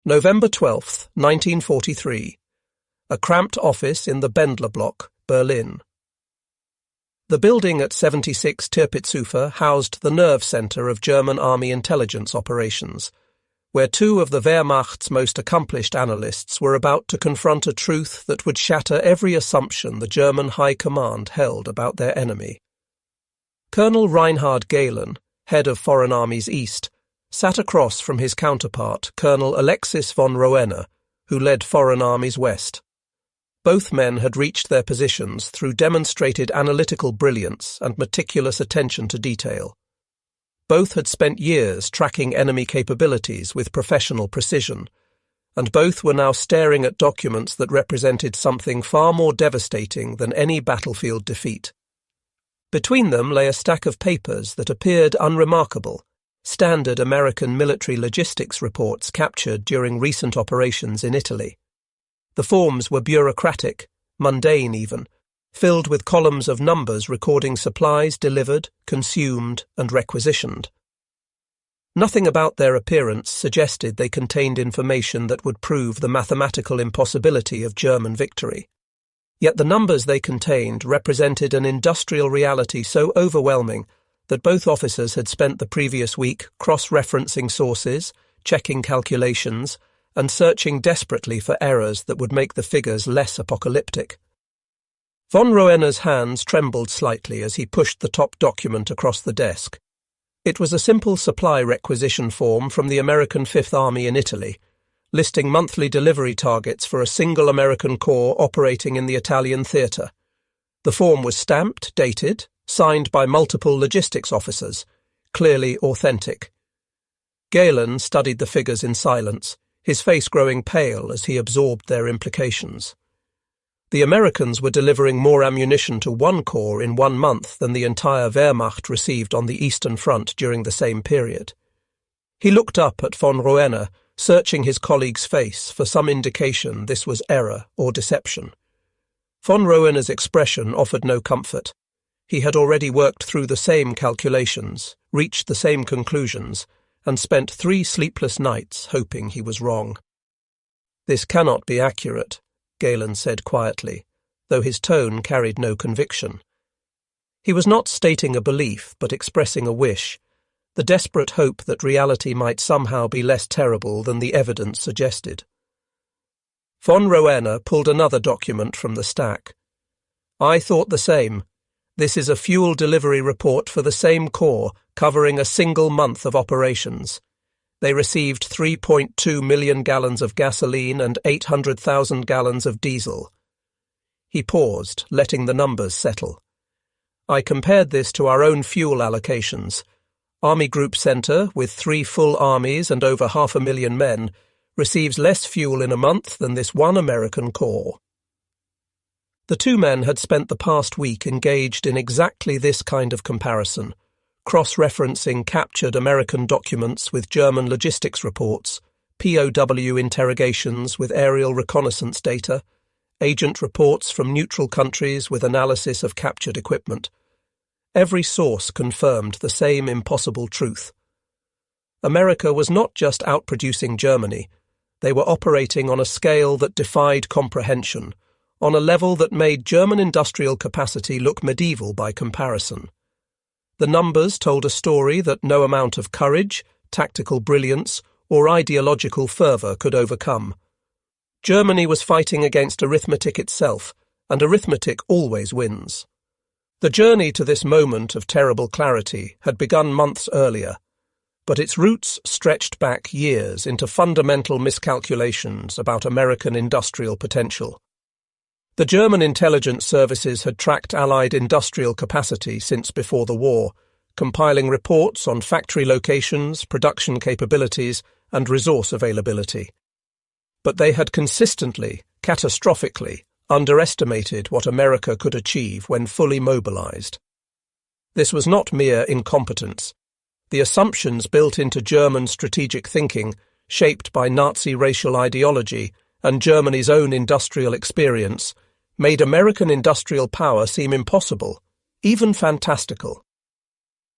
November 12th, 1943. A cramped office in the Bendler block, Berlin. The building at 76 Tirpitzufer housed the nerve centre of German army intelligence operations, where two of the Wehrmacht's most accomplished analysts were about to confront a truth that would shatter every assumption the German High Command held about their enemy. Colonel Reinhard Gehlen, head of Foreign Armies East, sat across from his counterpart, Colonel Alexis von Roenne, who led Foreign Armies West. Both men had reached their positions through demonstrated analytical brilliance and meticulous attention to detail. Both had spent years tracking enemy capabilities with professional precision, and both were now staring at documents that represented something far more devastating than any battlefield defeat. Between them lay a stack of papers that appeared unremarkable, standard American military logistics reports captured during recent operations in Italy. The forms were bureaucratic, mundane even, filled with columns of numbers recording supplies delivered, consumed, and requisitioned. Nothing about their appearance suggested they contained information that would prove the mathematical impossibility of German victory. Yet the numbers they contained represented an industrial reality so overwhelming that both officers had spent the previous week cross-referencing sources, checking calculations, and searching desperately for errors that would make the figures less apocalyptic. Von Roenne's hands trembled slightly as he pushed the top document across the desk. It was a simple supply requisition form from the American Fifth Army in Italy, listing monthly delivery targets for a single American corps operating in the Italian theatre. The form was stamped, dated, signed by multiple logistics officers, clearly authentic. Gehlen studied the figures in silence, his face growing pale as he absorbed their implications. The Americans were delivering more ammunition to one corps in 1 month than the entire Wehrmacht received on the Eastern Front during the same period. He looked up at von Roenne, searching his colleague's face for some indication this was error or deception. Von Roenne's expression offered no comfort. He had already worked through the same calculations, reached the same conclusions, and spent 3 sleepless nights hoping he was wrong. "This cannot be accurate," Gehlen said quietly, though his tone carried no conviction. He was not stating a belief, but expressing a wish, the desperate hope that reality might somehow be less terrible than the evidence suggested. Von Roenne pulled another document from the stack. "I thought the same. This is a fuel delivery report for the same corps, covering a single month of operations. They received 3.2 million gallons of gasoline and 800,000 gallons of diesel." He paused, letting the numbers settle. "I compared this to our own fuel allocations. Army Group Centre, with 3 full armies and over 500,000 men, receives less fuel in a month than this one American corps." The two men had spent the past week engaged in exactly this kind of comparison, cross-referencing captured American documents with German logistics reports, POW interrogations with aerial reconnaissance data, agent reports from neutral countries with analysis of captured equipment. Every source confirmed the same impossible truth. America was not just outproducing Germany, they were operating on a scale that defied comprehension, on a level that made German industrial capacity look medieval by comparison. The numbers told a story that no amount of courage, tactical brilliance, or ideological fervour could overcome. Germany was fighting against arithmetic itself, and arithmetic always wins. The journey to this moment of terrible clarity had begun months earlier, but its roots stretched back years into fundamental miscalculations about American industrial potential. The German intelligence services had tracked Allied industrial capacity since before the war, compiling reports on factory locations, production capabilities, and resource availability. But they had consistently, catastrophically, underestimated what America could achieve when fully mobilized. This was not mere incompetence. The assumptions built into German strategic thinking, shaped by Nazi racial ideology and Germany's own industrial experience, made American industrial power seem impossible, even fantastical.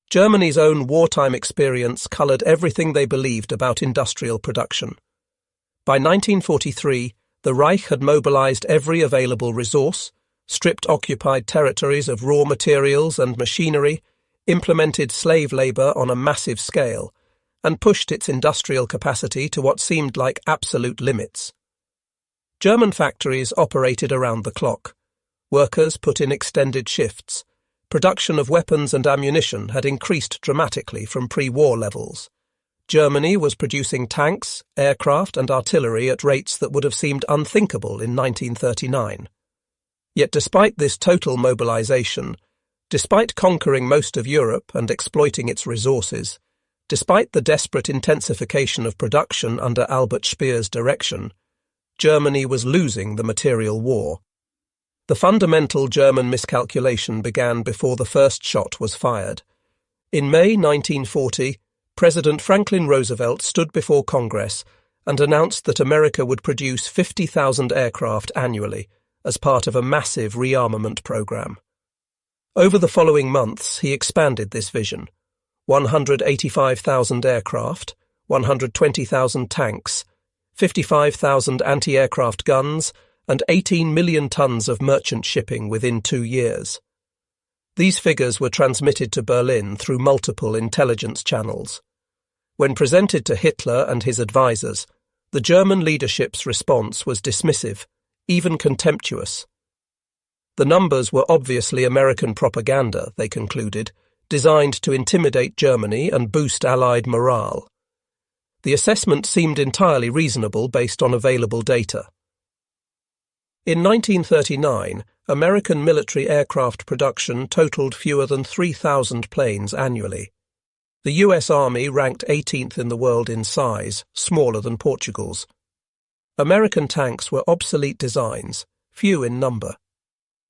Germany's own wartime experience coloured everything they believed about industrial production. By 1943, the Reich had mobilized every available resource, stripped occupied territories of raw materials and machinery, implemented slave labor on a massive scale, and pushed its industrial capacity to what seemed like absolute limits. German factories operated around the clock. Workers put in extended shifts. Production of weapons and ammunition had increased dramatically from pre-war levels. Germany was producing tanks, aircraft and artillery at rates that would have seemed unthinkable in 1939. Yet despite this total mobilization, despite conquering most of Europe and exploiting its resources, despite the desperate intensification of production under Albert Speer's direction, Germany was losing the material war. The fundamental German miscalculation began before the first shot was fired. In May 1940, President Franklin Roosevelt stood before Congress and announced that America would produce 50,000 aircraft annually as part of a massive rearmament program. Over the following months, he expanded this vision: 185,000 aircraft, 120,000 tanks, 55,000 anti-aircraft guns, and 18 million tons of merchant shipping within 2 years. These figures were transmitted to Berlin through multiple intelligence channels. When presented to Hitler and his advisers, the German leadership's response was dismissive, even contemptuous. The numbers were obviously American propaganda, they concluded, designed to intimidate Germany and boost Allied morale. The assessment seemed entirely reasonable based on available data. In 1939, American military aircraft production totaled fewer than 3,000 planes annually. The US Army ranked 18th in the world in size, smaller than Portugal's. American tanks were obsolete designs, few in number.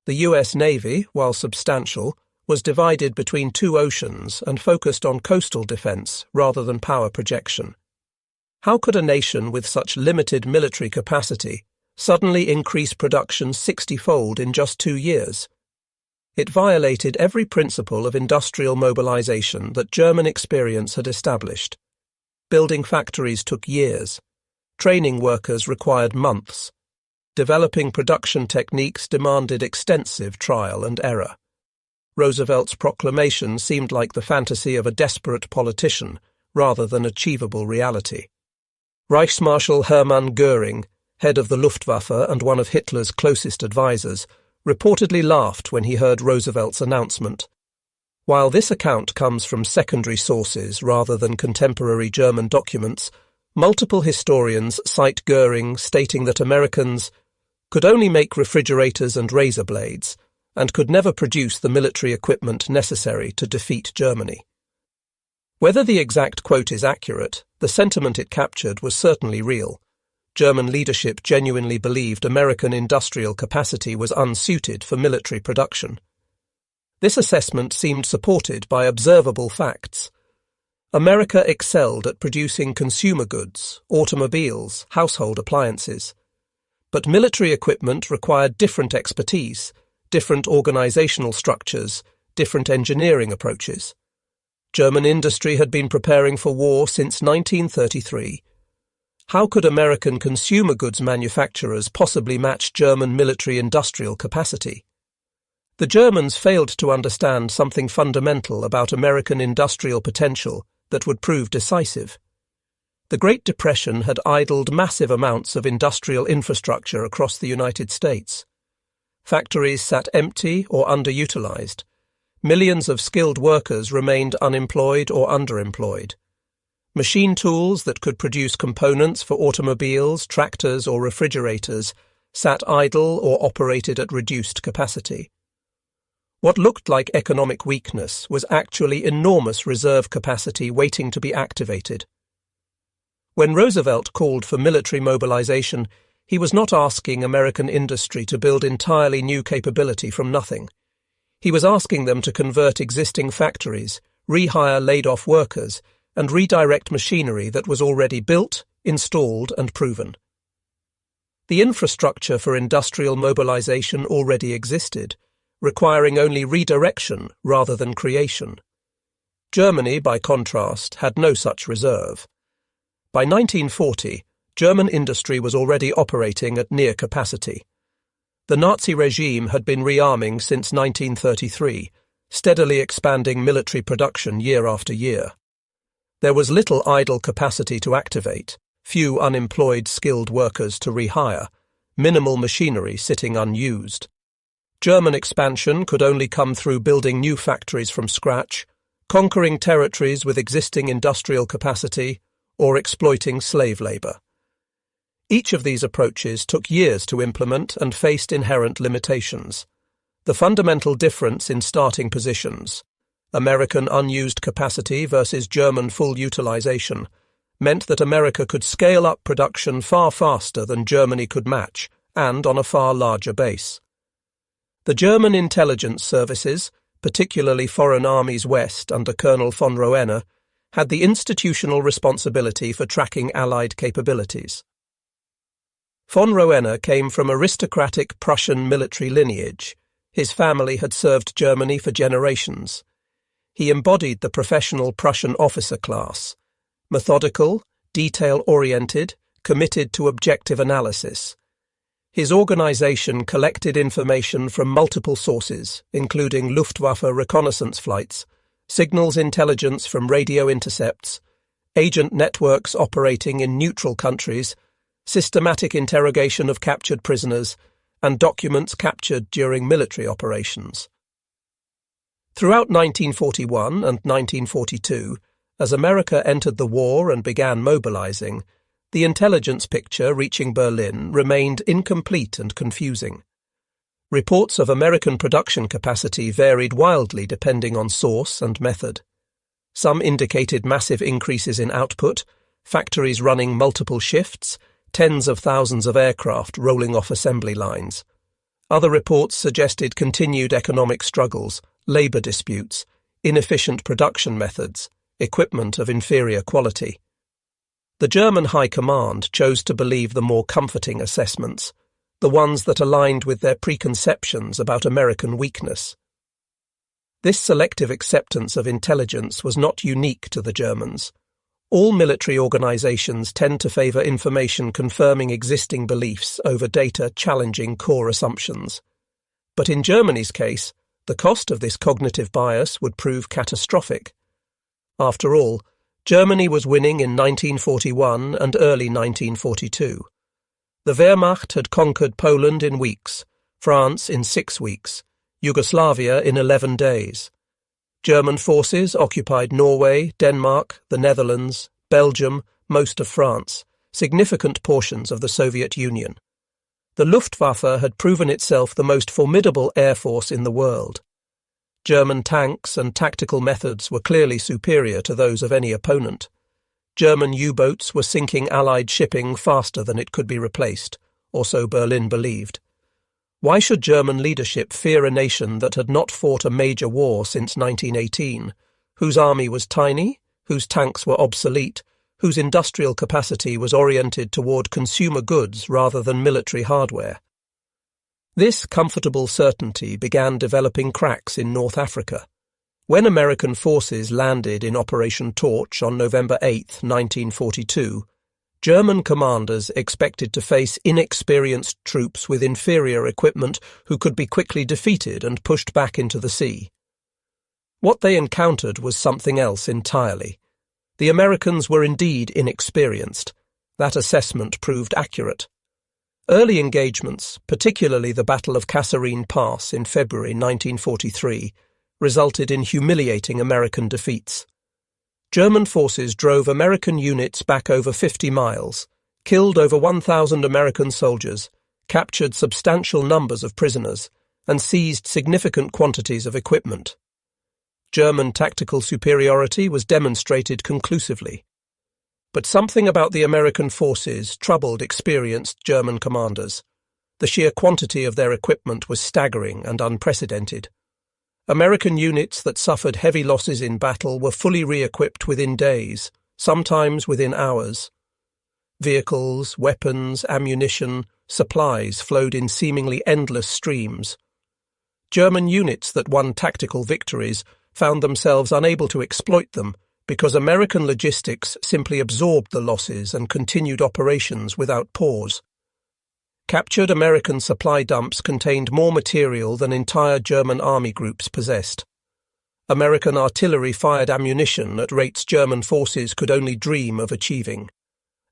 The US Navy, while substantial, was divided between two oceans and focused on coastal defense rather than power projection. How could a nation with such limited military capacity suddenly increase production 60-fold in just 2 years? It violated every principle of industrial mobilization that German experience had established. Building factories took years. Training workers required months. Developing production techniques demanded extensive trial and error. Roosevelt's proclamation seemed like the fantasy of a desperate politician rather than achievable reality. Reichsmarschall Hermann Göring, head of the Luftwaffe and one of Hitler's closest advisers, reportedly laughed when he heard Roosevelt's announcement. While this account comes from secondary sources rather than contemporary German documents, multiple historians cite Göring stating that Americans could only make refrigerators and razor blades and could never produce the military equipment necessary to defeat Germany. Whether the exact quote is accurate, the sentiment it captured was certainly real. German leadership genuinely believed American industrial capacity was unsuited for military production. This assessment seemed supported by observable facts. America excelled at producing consumer goods, automobiles, household appliances. But military equipment required different expertise, different organizational structures, different engineering approaches. German industry had been preparing for war since 1933. How could American consumer goods manufacturers possibly match German military industrial capacity? The Germans failed to understand something fundamental about American industrial potential that would prove decisive. The Great Depression had idled massive amounts of industrial infrastructure across the United States. Factories sat empty or underutilized. Millions of skilled workers remained unemployed or underemployed. Machine tools that could produce components for automobiles, tractors, or refrigerators sat idle or operated at reduced capacity. What looked like economic weakness was actually enormous reserve capacity waiting to be activated. When Roosevelt called for military mobilization, he was not asking American industry to build entirely new capability from nothing. He was asking them to convert existing factories, rehire laid-off workers, and redirect machinery that was already built, installed, and proven. The infrastructure for industrial mobilization already existed, requiring only redirection rather than creation. Germany, by contrast, had no such reserve. By 1940, German industry was already operating at near capacity. The Nazi regime had been rearming since 1933, steadily expanding military production year after year. There was little idle capacity to activate, few unemployed skilled workers to rehire, minimal machinery sitting unused. German expansion could only come through building new factories from scratch, conquering territories with existing industrial capacity, or exploiting slave labour. Each of these approaches took years to implement and faced inherent limitations. The fundamental difference in starting positions, American unused capacity versus German full utilization, meant that America could scale up production far faster than Germany could match, and on a far larger base. The German intelligence services, particularly Foreign Armies West under Colonel von Roenne, had the institutional responsibility for tracking Allied capabilities. Von Roenne came from aristocratic Prussian military lineage. His family had served Germany for generations. He embodied the professional Prussian officer class, methodical, detail-oriented, committed to objective analysis. His organization collected information from multiple sources, including Luftwaffe reconnaissance flights, signals intelligence from radio intercepts, agent networks operating in neutral countries, systematic interrogation of captured prisoners, and documents captured during military operations. Throughout 1941 and 1942, as America entered the war and began mobilizing, the intelligence picture reaching Berlin remained incomplete and confusing. Reports of American production capacity varied wildly depending on source and method. Some indicated massive increases in output, factories running multiple shifts, tens of thousands of aircraft rolling off assembly lines. Other reports suggested continued economic struggles, labor disputes, inefficient production methods, equipment of inferior quality. The German High Command chose to believe the more comforting assessments, the ones that aligned with their preconceptions about American weakness. This selective acceptance of intelligence was not unique to the Germans. All military organizations tend to favor information confirming existing beliefs over data challenging core assumptions. But in Germany's case, the cost of this cognitive bias would prove catastrophic. After all, Germany was winning in 1941 and early 1942. The Wehrmacht had conquered Poland in weeks, France in 6 weeks, Yugoslavia in 11 days. German forces occupied Norway, Denmark, the Netherlands, Belgium, most of France, significant portions of the Soviet Union. The Luftwaffe had proven itself the most formidable air force in the world. German tanks and tactical methods were clearly superior to those of any opponent. German U-boats were sinking Allied shipping faster than it could be replaced, or so Berlin believed. Why should German leadership fear a nation that had not fought a major war since 1918, whose army was tiny, whose tanks were obsolete, whose industrial capacity was oriented toward consumer goods rather than military hardware? This comfortable certainty began developing cracks in North Africa. When American forces landed in Operation Torch on November 8, 1942, German commanders expected to face inexperienced troops with inferior equipment who could be quickly defeated and pushed back into the sea. What they encountered was something else entirely. The Americans were indeed inexperienced. That assessment proved accurate. Early engagements, particularly the Battle of Kasserine Pass in February 1943, resulted in humiliating American defeats. German forces drove American units back over 50 miles, killed over 1,000 American soldiers, captured substantial numbers of prisoners, and seized significant quantities of equipment. German tactical superiority was demonstrated conclusively. But something about the American forces troubled experienced German commanders. The sheer quantity of their equipment was staggering and unprecedented. American units that suffered heavy losses in battle were fully re-equipped within days, sometimes within hours. Vehicles, weapons, ammunition, supplies flowed in seemingly endless streams. German units that won tactical victories found themselves unable to exploit them because American logistics simply absorbed the losses and continued operations without pause. Captured American supply dumps contained more material than entire German army groups possessed. American artillery fired ammunition at rates German forces could only dream of achieving.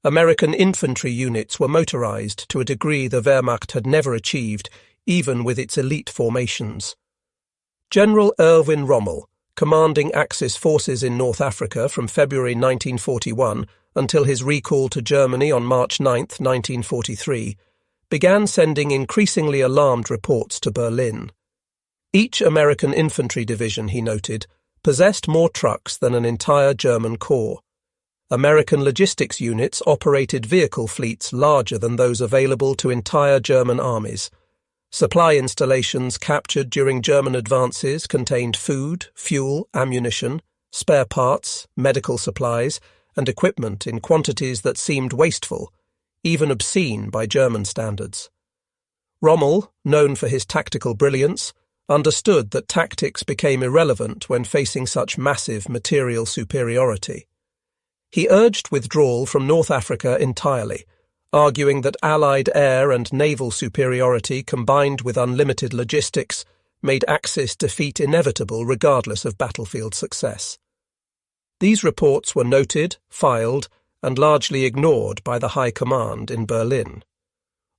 American infantry units were motorized to a degree the Wehrmacht had never achieved, even with its elite formations. General Erwin Rommel, commanding Axis forces in North Africa from February 1941 until his recall to Germany on March 9, 1943, began sending increasingly alarmed reports to Berlin. Each American infantry division, he noted, possessed more trucks than an entire German corps. American logistics units operated vehicle fleets larger than those available to entire German armies. Supply installations captured during German advances contained food, fuel, ammunition, spare parts, medical supplies, and equipment in quantities that seemed wasteful, even obscene by German standards. Rommel, known for his tactical brilliance, understood that tactics became irrelevant when facing such massive material superiority. He urged withdrawal from North Africa entirely, arguing that Allied air and naval superiority combined with unlimited logistics made Axis defeat inevitable regardless of battlefield success. These reports were noted, filed, and largely ignored by the High Command in Berlin.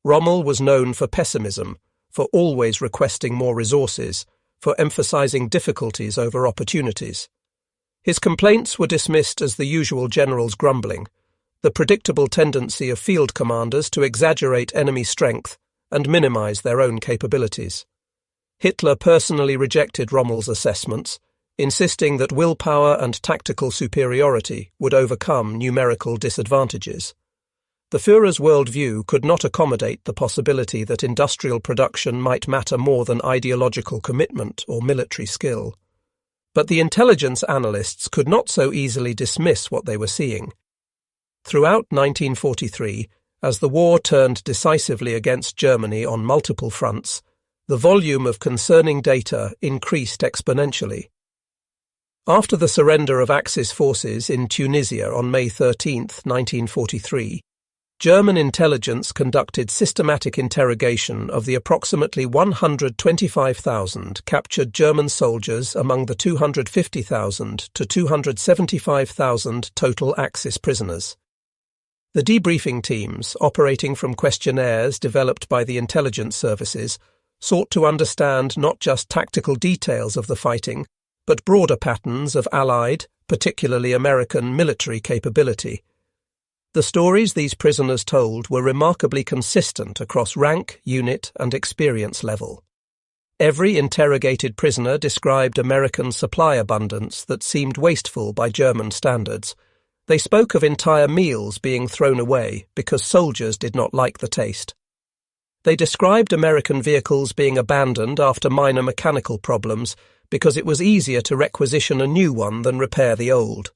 Rommel was known for pessimism, for always requesting more resources, for emphasizing difficulties over opportunities. His complaints were dismissed as the usual general's grumbling, the predictable tendency of field commanders to exaggerate enemy strength and minimize their own capabilities. Hitler personally rejected Rommel's assessments, insisting that willpower and tactical superiority would overcome numerical disadvantages. The Führer's worldview could not accommodate the possibility that industrial production might matter more than ideological commitment or military skill. But the intelligence analysts could not so easily dismiss what they were seeing. Throughout 1943, as the war turned decisively against Germany on multiple fronts, the volume of concerning data increased exponentially. After the surrender of Axis forces in Tunisia on May 13, 1943, German intelligence conducted systematic interrogation of the approximately 125,000 captured German soldiers among the 250,000 to 275,000 total Axis prisoners. The debriefing teams, operating from questionnaires developed by the intelligence services, sought to understand not just tactical details of the fighting, but broader patterns of Allied, particularly American, military capability. The stories these prisoners told were remarkably consistent across rank, unit, and experience level. Every interrogated prisoner described American supply abundance that seemed wasteful by German standards. They spoke of entire meals being thrown away because soldiers did not like the taste. They described American vehicles being abandoned after minor mechanical problems because it was easier to requisition a new one than repair the old.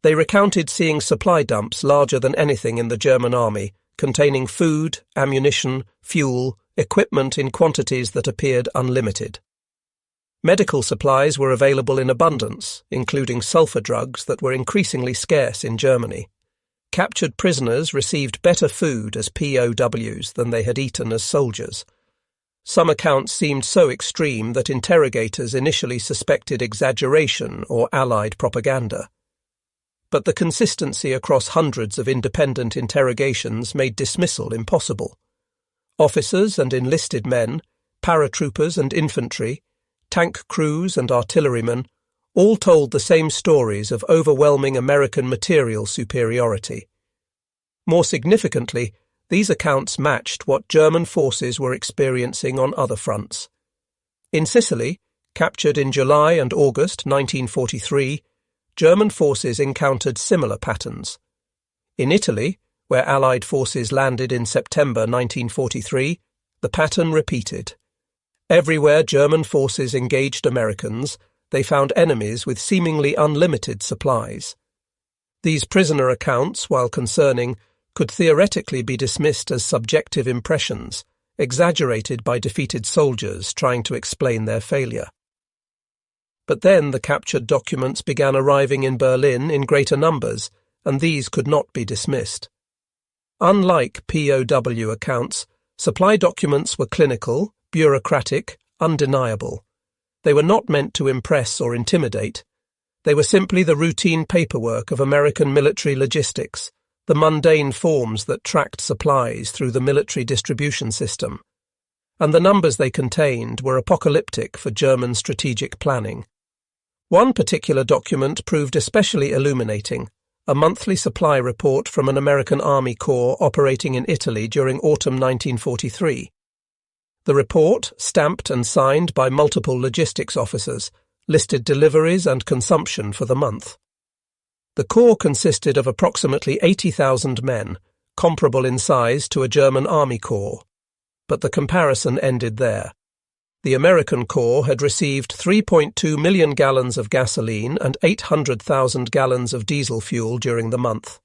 They recounted seeing supply dumps larger than anything in the German army, containing food, ammunition, fuel, equipment in quantities that appeared unlimited. Medical supplies were available in abundance, including sulfur drugs that were increasingly scarce in Germany. Captured prisoners received better food as POWs than they had eaten as soldiers. Some accounts seemed so extreme that interrogators initially suspected exaggeration or Allied propaganda. But the consistency across hundreds of independent interrogations made dismissal impossible. Officers and enlisted men, paratroopers and infantry, tank crews and artillerymen, all told the same stories of overwhelming American material superiority. More significantly, these accounts matched what German forces were experiencing on other fronts. In Sicily, captured in July and August 1943, German forces encountered similar patterns. In Italy, where Allied forces landed in September 1943, the pattern repeated. Everywhere German forces engaged Americans, they found enemies with seemingly unlimited supplies. These prisoner accounts, while concerning, could theoretically be dismissed as subjective impressions, exaggerated by defeated soldiers trying to explain their failure. But then the captured documents began arriving in Berlin in greater numbers, and these could not be dismissed. Unlike POW accounts, supply documents were clinical, bureaucratic, undeniable. They were not meant to impress or intimidate. They were simply the routine paperwork of American military logistics, the mundane forms that tracked supplies through the military distribution system. And the numbers they contained were apocalyptic for German strategic planning. One particular document proved especially illuminating, a monthly supply report from an American Army Corps operating in Italy during autumn 1943. The report, stamped and signed by multiple logistics officers, listed deliveries and consumption for the month. The Corps consisted of approximately 80,000 men, comparable in size to a German Army Corps. But the comparison ended there. The American Corps had received 3.2 million gallons of gasoline and 800,000 gallons of diesel fuel during the month.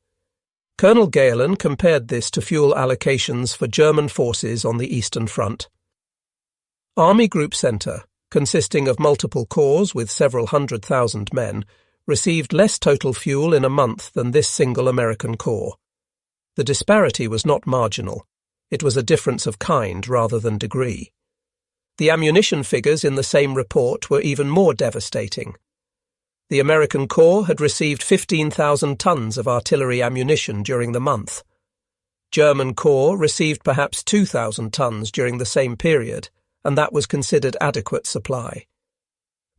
Colonel Gehlen compared this to fuel allocations for German forces on the Eastern Front. Army Group Center, consisting of multiple corps with several 100,000 men, received less total fuel in a month than this single American Corps. The disparity was not marginal. It was a difference of kind rather than degree. The ammunition figures in the same report were even more devastating. The American Corps had received 15,000 tons of artillery ammunition during the month. German Corps received perhaps 2,000 tons during the same period, and that was considered adequate supply.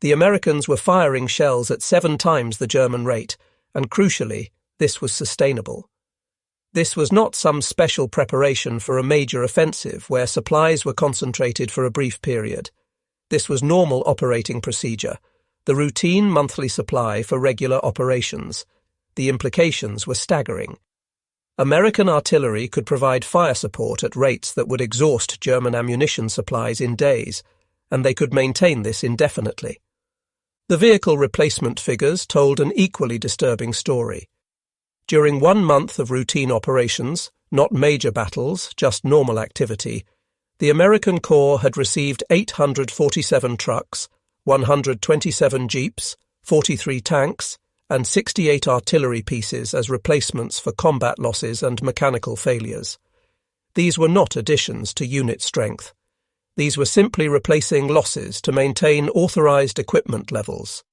The Americans were firing shells at 7 times the German rate, and crucially, this was sustainable. This was not some special preparation for a major offensive where supplies were concentrated for a brief period. This was normal operating procedure, the routine monthly supply for regular operations. The implications were staggering. American artillery could provide fire support at rates that would exhaust German ammunition supplies in days, and they could maintain this indefinitely. The vehicle replacement figures told an equally disturbing story. During 1 month of routine operations, not major battles, just normal activity, the American Corps had received 847 trucks, 127 jeeps, 43 tanks, and 68 artillery pieces as replacements for combat losses and mechanical failures. These were not additions to unit strength. These were simply replacing losses to maintain authorized equipment levels.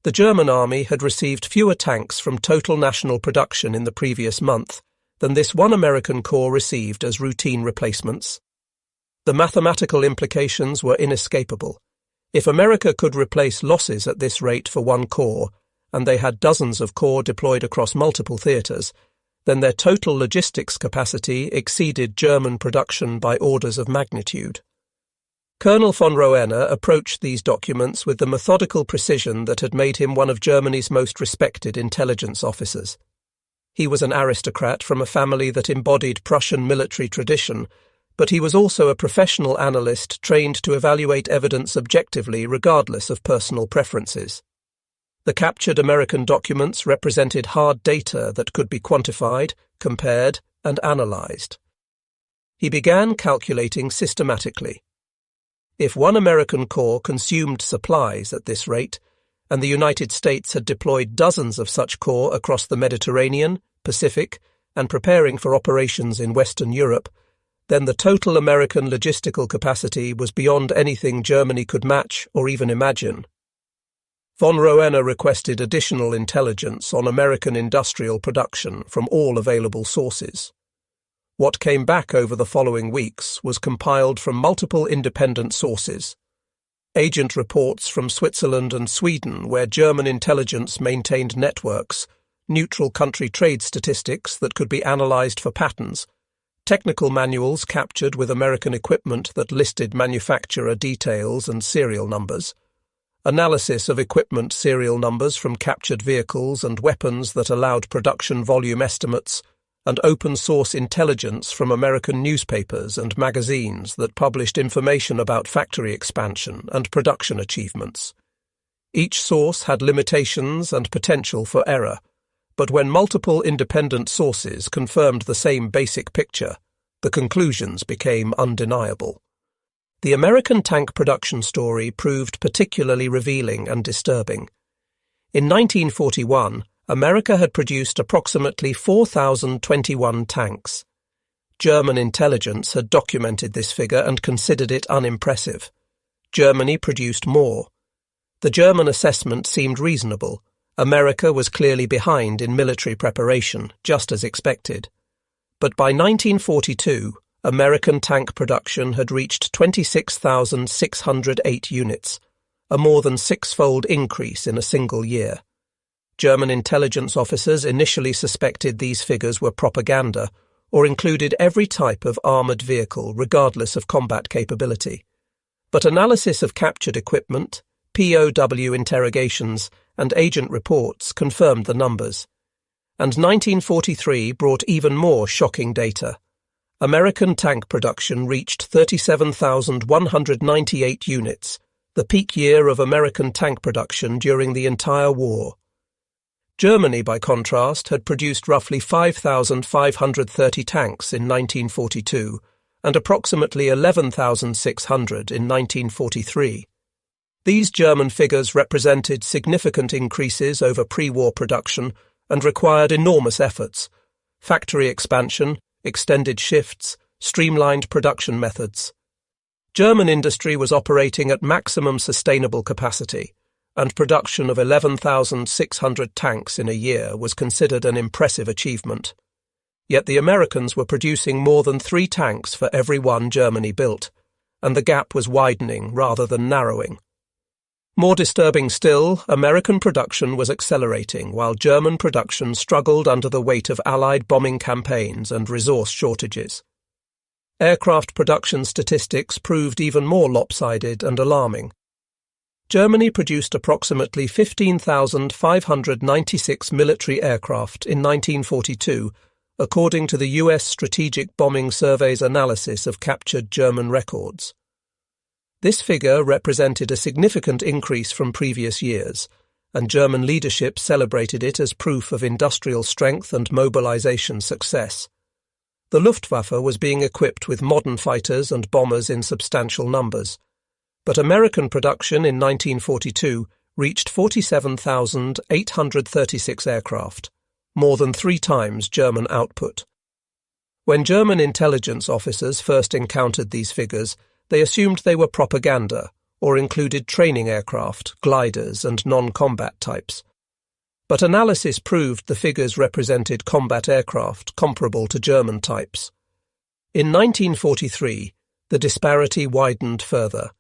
The German army had received fewer tanks from total national production in the previous month than this one American Corps received as routine replacements. The mathematical implications were inescapable. If America could replace losses at this rate for one corps, and they had dozens of corps deployed across multiple theatres, then their total logistics capacity exceeded German production by orders of magnitude. Colonel von Roenne approached these documents with the methodical precision that had made him one of Germany's most respected intelligence officers. He was an aristocrat from a family that embodied Prussian military tradition, but he was also a professional analyst trained to evaluate evidence objectively regardless of personal preferences. The captured American documents represented hard data that could be quantified, compared, and analyzed. He began calculating systematically. If one American corps consumed supplies at this rate, and the United States had deployed dozens of such corps across the Mediterranean, Pacific, and preparing for operations in Western Europe, then the total American logistical capacity was beyond anything Germany could match or even imagine. Von Roenne requested additional intelligence on American industrial production from all available sources. What came back over the following weeks was compiled from multiple independent sources. Agent reports from Switzerland and Sweden, where German intelligence maintained networks, neutral country trade statistics that could be analyzed for patterns, technical manuals captured with American equipment that listed manufacturer details and serial numbers, analysis of equipment serial numbers from captured vehicles and weapons that allowed production volume estimates, and open-source intelligence from American newspapers and magazines that published information about factory expansion and production achievements. Each source had limitations and potential for error, but when multiple independent sources confirmed the same basic picture, the conclusions became undeniable. The American tank production story proved particularly revealing and disturbing. In 1941, America had produced approximately 4,021 tanks. German intelligence had documented this figure and considered it unimpressive. Germany produced more. The German assessment seemed reasonable. America was clearly behind in military preparation, just as expected. But by 1942, American tank production had reached 26,608 units, a more than six-fold increase in a single year. German intelligence officers initially suspected these figures were propaganda or included every type of armoured vehicle regardless of combat capability. But analysis of captured equipment, POW interrogations, and agent reports confirmed the numbers. And 1943 brought even more shocking data. American tank production reached 37,198 units, the peak year of American tank production during the entire war. Germany, by contrast, had produced roughly 5,530 tanks in 1942 and approximately 11,600 in 1943. These German figures represented significant increases over pre-war production and required enormous efforts: factory expansion, extended shifts, streamlined production methods. German industry was operating at maximum sustainable capacity, and production of 11,600 tanks in a year was considered an impressive achievement. Yet the Americans were producing more than 3 tanks for every one Germany built, and the gap was widening rather than narrowing. More disturbing still, American production was accelerating while German production struggled under the weight of Allied bombing campaigns and resource shortages. Aircraft production statistics proved even more lopsided and alarming. Germany produced approximately 15,596 military aircraft in 1942, according to the U.S. Strategic Bombing Survey's analysis of captured German records. This figure represented a significant increase from previous years, and German leadership celebrated it as proof of industrial strength and mobilization success. The Luftwaffe was being equipped with modern fighters and bombers in substantial numbers, but American production in 1942 reached 47,836 aircraft, more than 3 times German output. When German intelligence officers first encountered these figures, they assumed they were propaganda or included training aircraft, gliders, and non-combat types. But analysis proved the figures represented combat aircraft comparable to German types. In 1943, the disparity widened further.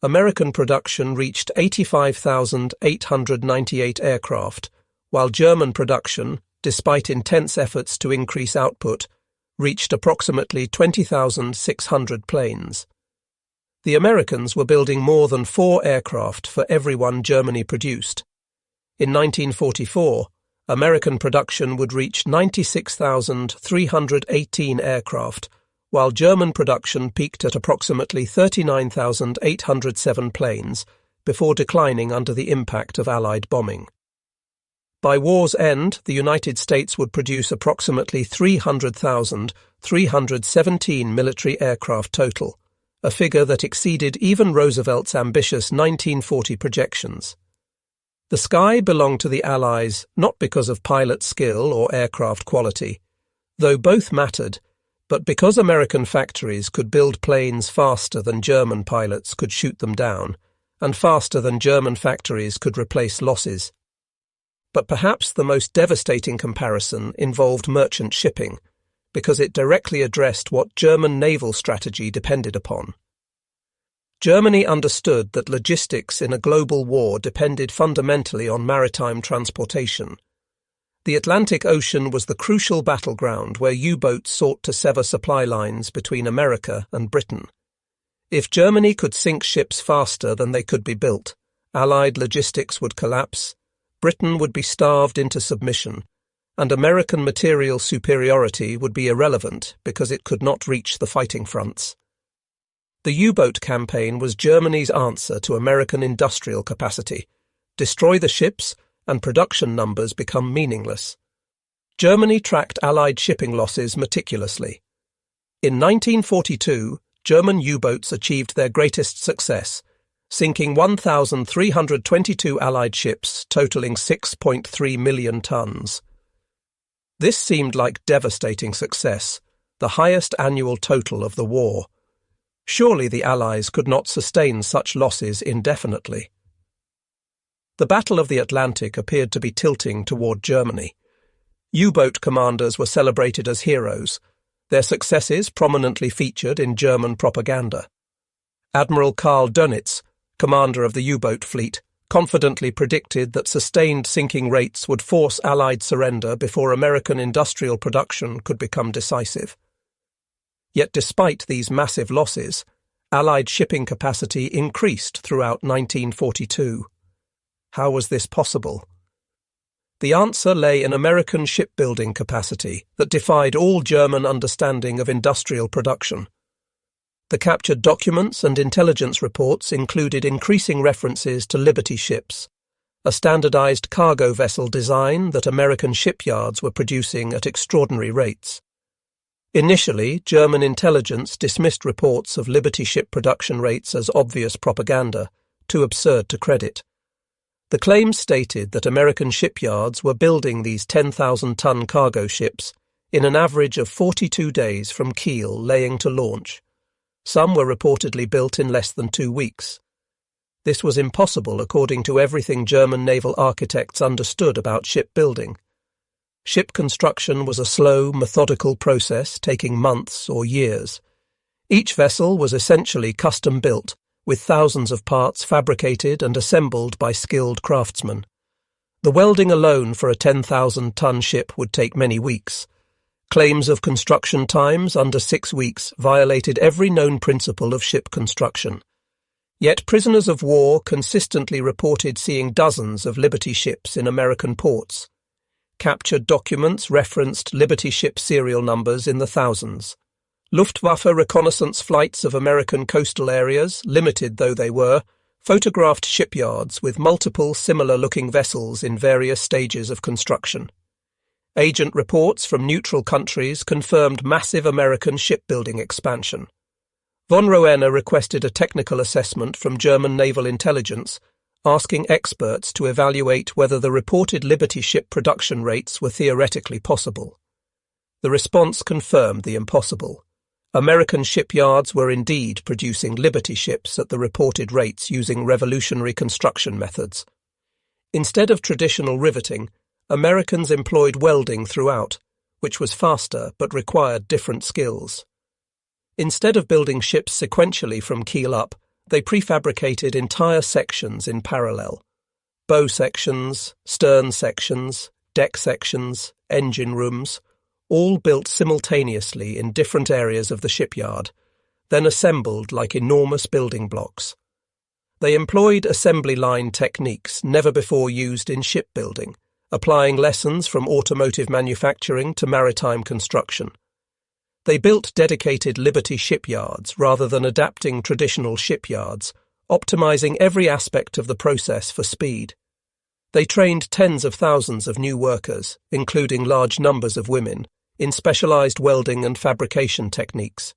American production reached 85,898 aircraft, while German production, despite intense efforts to increase output, reached approximately 20,600 planes. The Americans were building more than 4 aircraft for every one Germany produced. In 1944, American production would reach 96,318 aircraft, while German production peaked at approximately 39,807 planes before declining under the impact of Allied bombing. By war's end, the United States would produce approximately 300,317 military aircraft total, a figure that exceeded even Roosevelt's ambitious 1940 projections. The sky belonged to the Allies not because of pilot skill or aircraft quality, though both mattered, but because American factories could build planes faster than German pilots could shoot them down, and faster than German factories could replace losses. But perhaps the most devastating comparison involved merchant shipping, because it directly addressed what German naval strategy depended upon. Germany understood that logistics in a global war depended fundamentally on maritime transportation. The Atlantic Ocean was the crucial battleground where U-boats sought to sever supply lines between America and Britain. If Germany could sink ships faster than they could be built, Allied logistics would collapse, Britain would be starved into submission, and American material superiority would be irrelevant because it could not reach the fighting fronts. The U-boat campaign was Germany's answer to American industrial capacity: destroy the ships, and production numbers become meaningless. Germany tracked Allied shipping losses meticulously. In 1942, German U-boats achieved their greatest success, sinking 1,322 Allied ships totaling 6.3 million tons. This seemed like devastating success, the highest annual total of the war. Surely the Allies could not sustain such losses indefinitely. The Battle of the Atlantic appeared to be tilting toward Germany. U-boat commanders were celebrated as heroes, their successes prominently featured in German propaganda. Admiral Karl Dönitz, commander of the U-boat fleet, confidently predicted that sustained sinking rates would force Allied surrender before American industrial production could become decisive. Yet despite these massive losses, Allied shipping capacity increased throughout 1942. How was this possible? The answer lay in American shipbuilding capacity that defied all German understanding of industrial production. The captured documents and intelligence reports included increasing references to Liberty ships, a standardized cargo vessel design that American shipyards were producing at extraordinary rates. Initially, German intelligence dismissed reports of Liberty ship production rates as obvious propaganda, too absurd to credit. The claims stated that American shipyards were building these 10,000-ton cargo ships in an average of 42 days from keel laying to launch. Some were reportedly built in less than 2 weeks. This was impossible according to everything German naval architects understood about shipbuilding. Ship construction was a slow, methodical process taking months or years. Each vessel was essentially custom-built, with thousands of parts fabricated and assembled by skilled craftsmen. The welding alone for a 10,000-ton ship would take many weeks. Claims of construction times under 6 weeks violated every known principle of ship construction. Yet prisoners of war consistently reported seeing dozens of Liberty ships in American ports. Captured documents referenced Liberty ship serial numbers in the thousands. Luftwaffe reconnaissance flights of American coastal areas, limited though they were, photographed shipyards with multiple similar-looking vessels in various stages of construction. Agent reports from neutral countries confirmed massive American shipbuilding expansion. Von Roenne requested a technical assessment from German naval intelligence, asking experts to evaluate whether the reported Liberty ship production rates were theoretically possible. The response confirmed the impossible. American shipyards were indeed producing Liberty ships at the reported rates using revolutionary construction methods. Instead of traditional riveting, Americans employed welding throughout, which was faster but required different skills. Instead of building ships sequentially from keel up, they prefabricated entire sections in parallel. Bow sections, stern sections, deck sections, engine rooms, all built simultaneously in different areas of the shipyard, then assembled like enormous building blocks. They employed assembly line techniques never before used in shipbuilding, applying lessons from automotive manufacturing to maritime construction. They built dedicated Liberty shipyards rather than adapting traditional shipyards, optimizing every aspect of the process for speed. They trained tens of thousands of new workers, including large numbers of women, in specialized welding and fabrication techniques.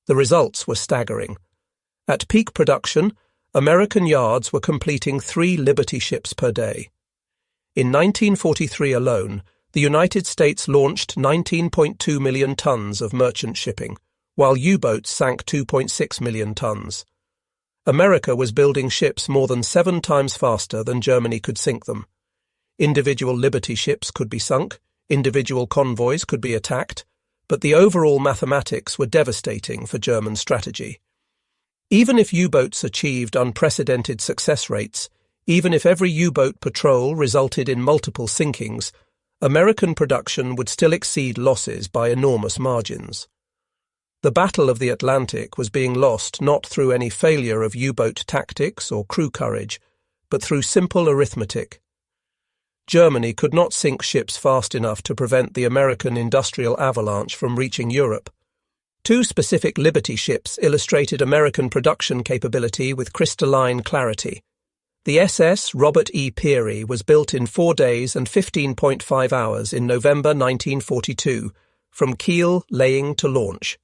The results were staggering. At peak production, American yards were completing 3 Liberty ships per day. In 1943 alone, the United States launched 19.2 million tons of merchant shipping, while U-boats sank 2.6 million tons. America was building ships more than 7 times faster than Germany could sink them. Individual Liberty ships could be sunk, individual convoys could be attacked, but the overall mathematics were devastating for German strategy. Even if U-boats achieved unprecedented success rates, even if every U-boat patrol resulted in multiple sinkings, American production would still exceed losses by enormous margins. The Battle of the Atlantic was being lost not through any failure of U-boat tactics or crew courage, but through simple arithmetic. Germany could not sink ships fast enough to prevent the American industrial avalanche from reaching Europe. 2 specific Liberty ships illustrated American production capability with crystalline clarity. The SS Robert E. Peary was built in 4 days and 15.5 hours in November 1942, from keel laying to launch.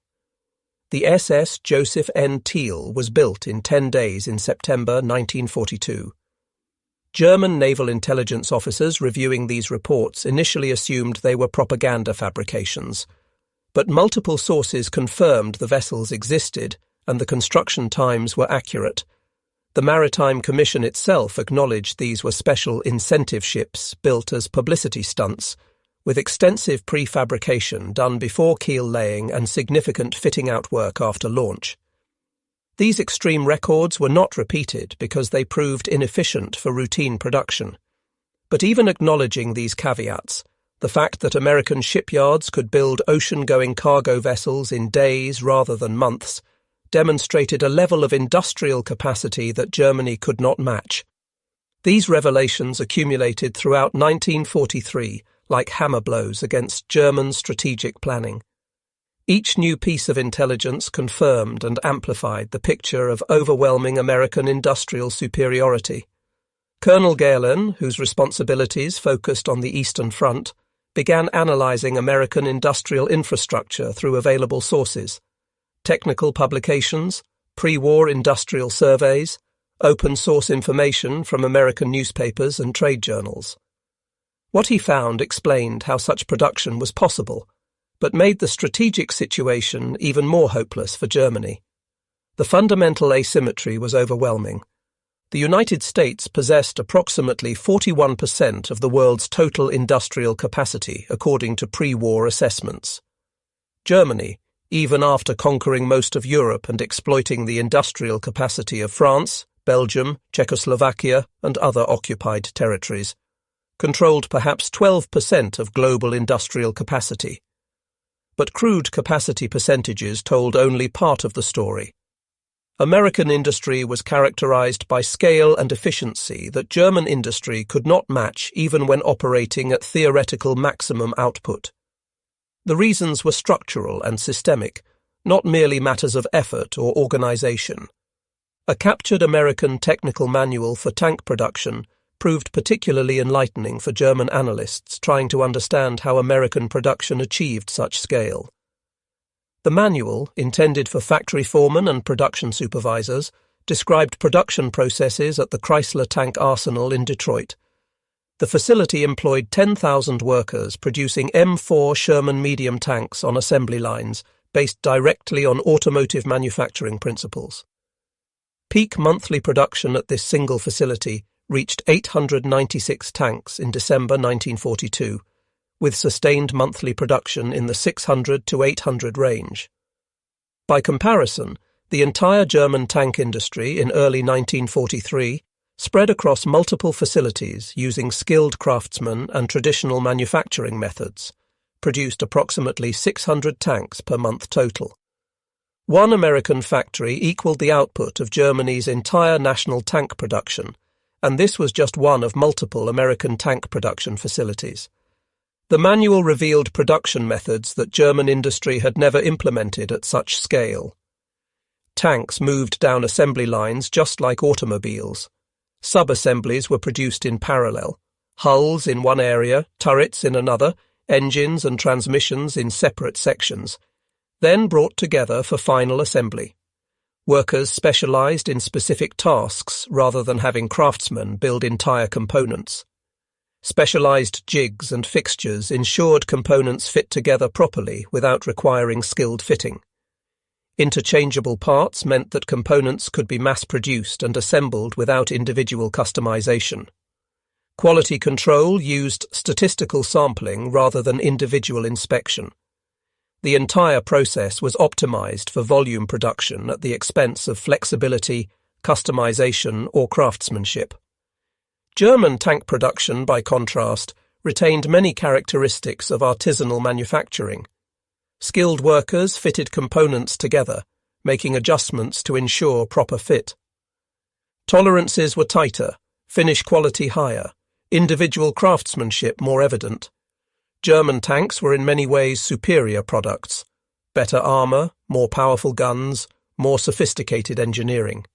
The SS Joseph N. Thiel was built in 10 days in September 1942. German naval intelligence officers reviewing these reports initially assumed they were propaganda fabrications, but multiple sources confirmed the vessels existed and the construction times were accurate. The Maritime Commission itself acknowledged these were special incentive ships built as publicity stunts, with extensive prefabrication done before keel laying and significant fitting-out work after launch. These extreme records were not repeated because they proved inefficient for routine production. But even acknowledging these caveats, the fact that American shipyards could build ocean-going cargo vessels in days rather than months demonstrated a level of industrial capacity that Germany could not match. These revelations accumulated throughout 1943 like hammer blows against German strategic planning. Each new piece of intelligence confirmed and amplified the picture of overwhelming American industrial superiority. Colonel Gehlen, whose responsibilities focused on the Eastern Front, began analyzing American industrial infrastructure through available sources: technical publications, pre-war industrial surveys, open-source information from American newspapers and trade journals. What he found explained how such production was possible, but made the strategic situation even more hopeless for Germany. The fundamental asymmetry was overwhelming. The United States possessed approximately 41% of the world's total industrial capacity, according to pre-war assessments. Germany, even after conquering most of Europe and exploiting the industrial capacity of France, Belgium, Czechoslovakia, and other occupied territories, controlled perhaps 12% of global industrial capacity. But crude capacity percentages told only part of the story. American industry was characterized by scale and efficiency that German industry could not match even when operating at theoretical maximum output. The reasons were structural and systemic, not merely matters of effort or organization. A captured American technical manual for tank production proved particularly enlightening for German analysts trying to understand how American production achieved such scale. The manual, intended for factory foremen and production supervisors, described production processes at the Chrysler Tank Arsenal in Detroit. The facility employed 10,000 workers producing M4 Sherman medium tanks on assembly lines based directly on automotive manufacturing principles. Peak monthly production at this single facility reached 896 tanks in December 1942, with sustained monthly production in the 600 to 800 range. By comparison, the entire German tank industry in early 1943 spread across multiple facilities using skilled craftsmen and traditional manufacturing methods, produced approximately 600 tanks per month total. One American factory equaled the output of Germany's entire national tank production, and this was just one of multiple American tank production facilities. The manual revealed production methods that German industry had never implemented at such scale. Tanks moved down assembly lines just like automobiles. Sub-assemblies were produced in parallel, hulls in one area, turrets in another, engines and transmissions in separate sections, then brought together for final assembly. Workers specialized in specific tasks rather than having craftsmen build entire components. Specialized jigs and fixtures ensured components fit together properly without requiring skilled fitting. Interchangeable parts meant that components could be mass-produced and assembled without individual customization. Quality control used statistical sampling rather than individual inspection. The entire process was optimized for volume production at the expense of flexibility, customization, or craftsmanship. German tank production, by contrast, retained many characteristics of artisanal manufacturing. Skilled workers fitted components together, making adjustments to ensure proper fit. Tolerances were tighter, finish quality higher, individual craftsmanship more evident. German tanks were in many ways superior products: better armour, more powerful guns, more sophisticated engineering.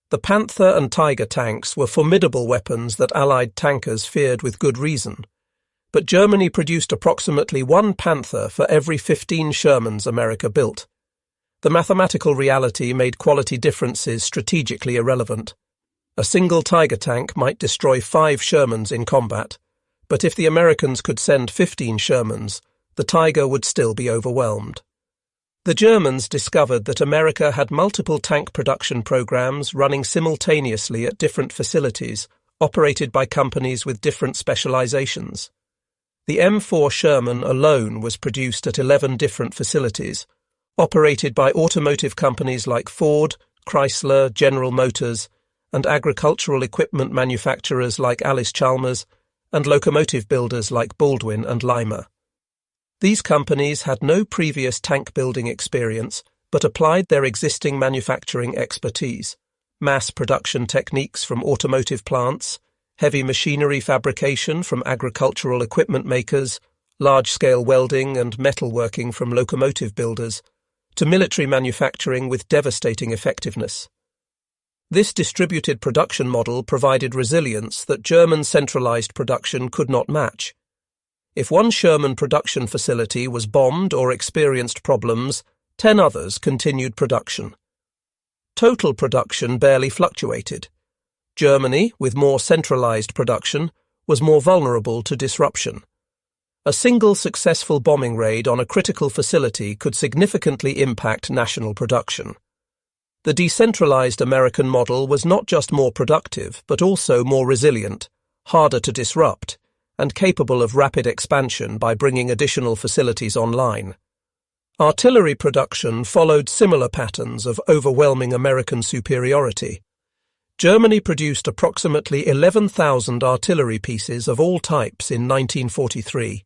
The Panther and Tiger tanks were formidable weapons that Allied tankers feared with good reason, but Germany produced approximately one Panther for every 15 Shermans America built. The mathematical reality made quality differences strategically irrelevant. A single Tiger tank might destroy 5 Shermans in combat, but if the Americans could send 15 Shermans, the Tiger would still be overwhelmed. The Germans discovered that America had multiple tank production programs running simultaneously at different facilities, operated by companies with different specializations. The M4 Sherman alone was produced at 11 different facilities, operated by automotive companies like Ford, Chrysler, General Motors, and agricultural equipment manufacturers like Allis-Chalmers, and locomotive builders like Baldwin and Lima. These companies had no previous tank-building experience, but applied their existing manufacturing expertise, mass production techniques from automotive plants, heavy machinery fabrication from agricultural equipment makers, large-scale welding and metalworking from locomotive builders, to military manufacturing with devastating effectiveness. This distributed production model provided resilience that German centralized production could not match. If one Sherman production facility was bombed or experienced problems, 10 others continued production. Total production barely fluctuated. Germany, with more centralized production, was more vulnerable to disruption. A single successful bombing raid on a critical facility could significantly impact national production. The decentralized American model was not just more productive, but also more resilient, harder to disrupt, and capable of rapid expansion by bringing additional facilities online. Artillery production followed similar patterns of overwhelming American superiority. Germany produced approximately 11,000 artillery pieces of all types in 1943.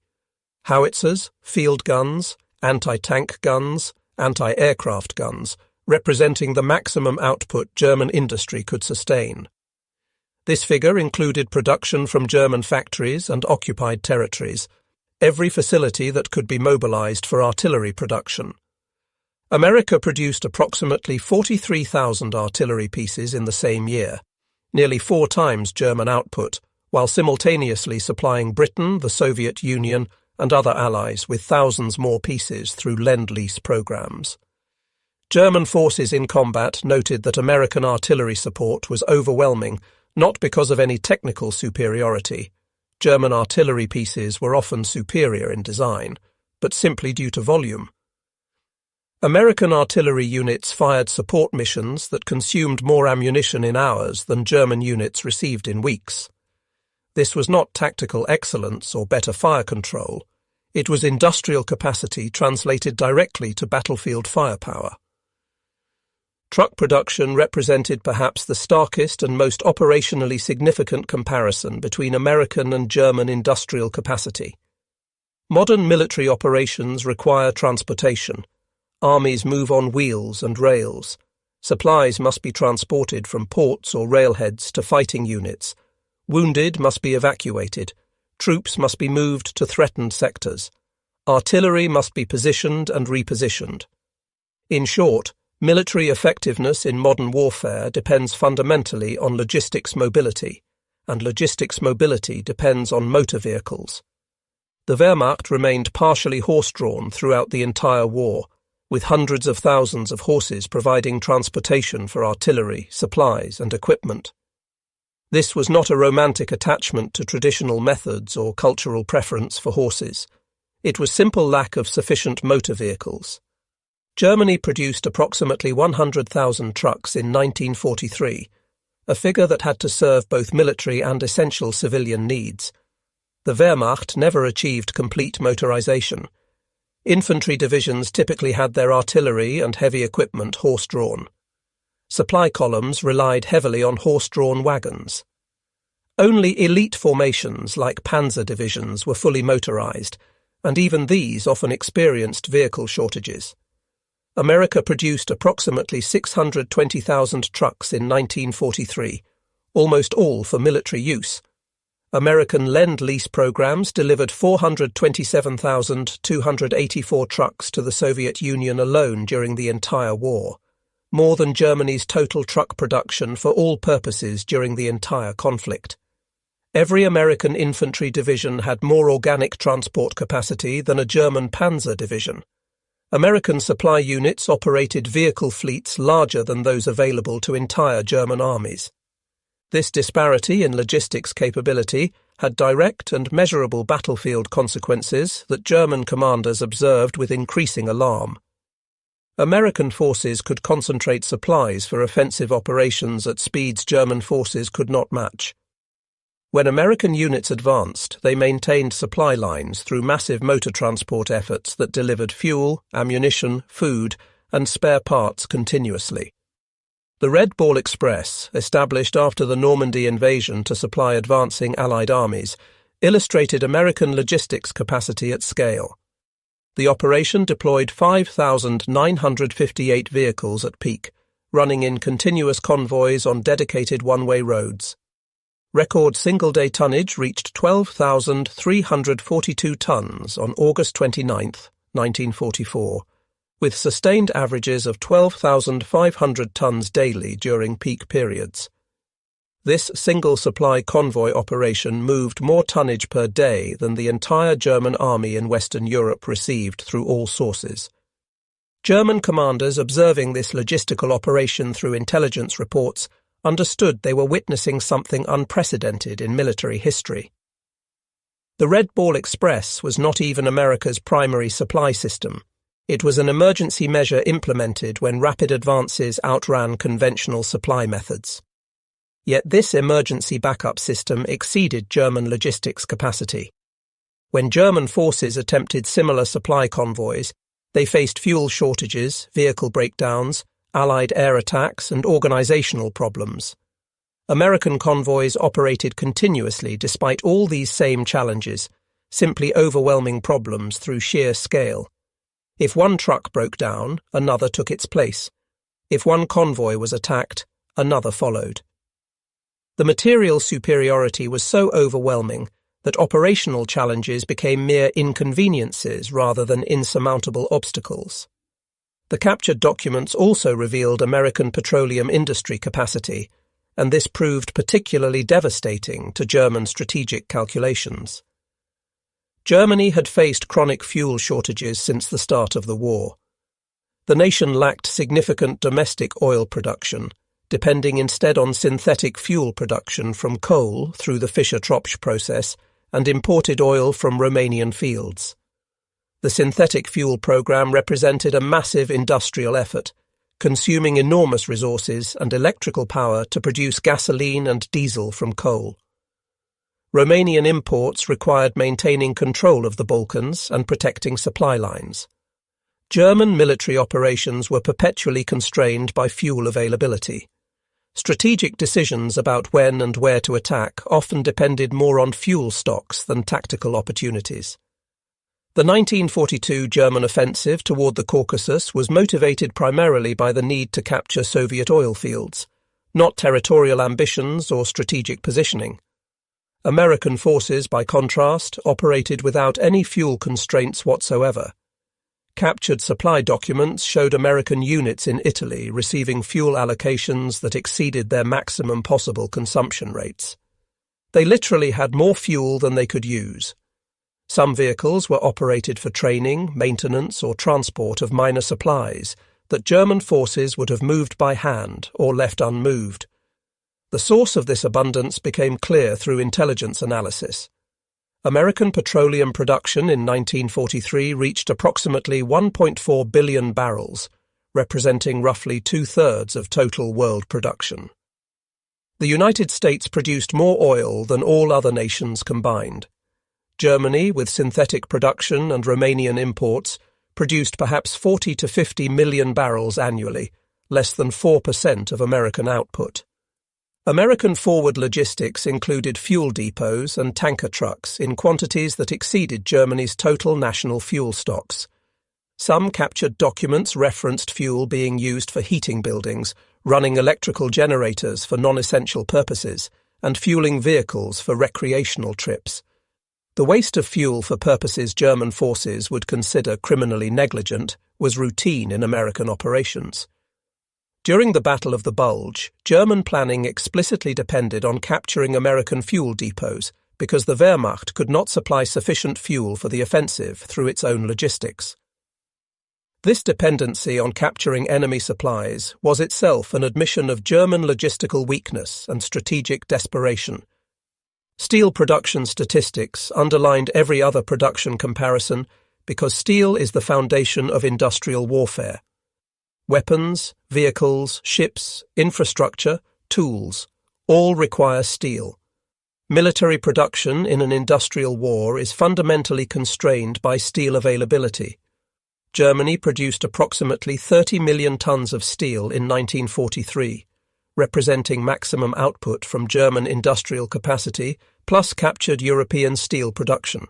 Howitzers, field guns, anti-tank guns, anti-aircraft guns, representing the maximum output German industry could sustain. This figure included production from German factories and occupied territories, every facility that could be mobilized for artillery production. America produced approximately 43,000 artillery pieces in the same year, nearly 4 times German output, while simultaneously supplying Britain, the Soviet Union, and other allies with thousands more pieces through Lend-Lease programs. German forces in combat noted that American artillery support was overwhelming, not because of any technical superiority. German artillery pieces were often superior in design, but simply due to volume. American artillery units fired support missions that consumed more ammunition in hours than German units received in weeks. This was not tactical excellence or better fire control. It was industrial capacity translated directly to battlefield firepower. Truck production represented perhaps the starkest and most operationally significant comparison between American and German industrial capacity. Modern military operations require transportation. Armies move on wheels and rails. Supplies must be transported from ports or railheads to fighting units. Wounded must be evacuated. Troops must be moved to threatened sectors. Artillery must be positioned and repositioned. In short, military effectiveness in modern warfare depends fundamentally on logistics mobility, and logistics mobility depends on motor vehicles. The Wehrmacht remained partially horse-drawn throughout the entire war, with hundreds of thousands of horses providing transportation for artillery, supplies, and equipment. This was not a romantic attachment to traditional methods or cultural preference for horses. It was simple lack of sufficient motor vehicles. Germany produced approximately 100,000 trucks in 1943, a figure that had to serve both military and essential civilian needs. The Wehrmacht never achieved complete motorization. Infantry divisions typically had their artillery and heavy equipment horse-drawn. Supply columns relied heavily on horse-drawn wagons. Only elite formations like panzer divisions were fully motorized, and even these often experienced vehicle shortages. America produced approximately 620,000 trucks in 1943, almost all for military use. American Lend-Lease programs delivered 427,284 trucks to the Soviet Union alone during the entire war, more than Germany's total truck production for all purposes during the entire conflict. Every American infantry division had more organic transport capacity than a German panzer division. American supply units operated vehicle fleets larger than those available to entire German armies. This disparity in logistics capability had direct and measurable battlefield consequences that German commanders observed with increasing alarm. American forces could concentrate supplies for offensive operations at speeds German forces could not match. When American units advanced, they maintained supply lines through massive motor transport efforts that delivered fuel, ammunition, food, and spare parts continuously. The Red Ball Express, established after the Normandy invasion to supply advancing Allied armies, illustrated American logistics capacity at scale. The operation deployed 5,958 vehicles at peak, running in continuous convoys on dedicated one-way roads. Record single-day tonnage reached 12,342 tons on August 29, 1944, with sustained averages of 12,500 tons daily during peak periods. This single-supply convoy operation moved more tonnage per day than the entire German army in Western Europe received through all sources. German commanders observing this logistical operation through intelligence reports understood they were witnessing something unprecedented in military history. The Red Ball Express was not even America's primary supply system. It was an emergency measure implemented when rapid advances outran conventional supply methods. Yet this emergency backup system exceeded German logistics capacity. When German forces attempted similar supply convoys, they faced fuel shortages, vehicle breakdowns, Allied air attacks, and organizational problems. American convoys operated continuously despite all these same challenges, simply overwhelming problems through sheer scale. If one truck broke down, another took its place. If one convoy was attacked, another followed. The material superiority was so overwhelming that operational challenges became mere inconveniences rather than insurmountable obstacles. The captured documents also revealed American petroleum industry capacity, and this proved particularly devastating to German strategic calculations. Germany had faced chronic fuel shortages since the start of the war. The nation lacked significant domestic oil production, depending instead on synthetic fuel production from coal through the Fischer-Tropsch process and imported oil from Romanian fields. The synthetic fuel program represented a massive industrial effort, consuming enormous resources and electrical power to produce gasoline and diesel from coal. Romanian imports required maintaining control of the Balkans and protecting supply lines. German military operations were perpetually constrained by fuel availability. Strategic decisions about when and where to attack often depended more on fuel stocks than tactical opportunities. The 1942 German offensive toward the Caucasus was motivated primarily by the need to capture Soviet oil fields, not territorial ambitions or strategic positioning. American forces, by contrast, operated without any fuel constraints whatsoever. Captured supply documents showed American units in Italy receiving fuel allocations that exceeded their maximum possible consumption rates. They literally had more fuel than they could use. Some vehicles were operated for training, maintenance, or transport of minor supplies that German forces would have moved by hand or left unmoved. The source of this abundance became clear through intelligence analysis. American petroleum production in 1943 reached approximately 1.4 billion barrels, representing roughly two-thirds of total world production. The United States produced more oil than all other nations combined. Germany, with synthetic production and Romanian imports, produced perhaps 40 to 50 million barrels annually, less than 4% of American output. American forward logistics included fuel depots and tanker trucks in quantities that exceeded Germany's total national fuel stocks. Some captured documents referenced fuel being used for heating buildings, running electrical generators for non-essential purposes, and fueling vehicles for recreational trips. The waste of fuel for purposes German forces would consider criminally negligent was routine in American operations. During the Battle of the Bulge, German planning explicitly depended on capturing American fuel depots because the Wehrmacht could not supply sufficient fuel for the offensive through its own logistics. This dependency on capturing enemy supplies was itself an admission of German logistical weakness and strategic desperation. Steel production statistics underlined every other production comparison because steel is the foundation of industrial warfare. Weapons, vehicles, ships, infrastructure, tools, all require steel. Military production in an industrial war is fundamentally constrained by steel availability. Germany produced approximately 30 million tons of steel in 1943, representing maximum output from German industrial capacity plus captured European steel production.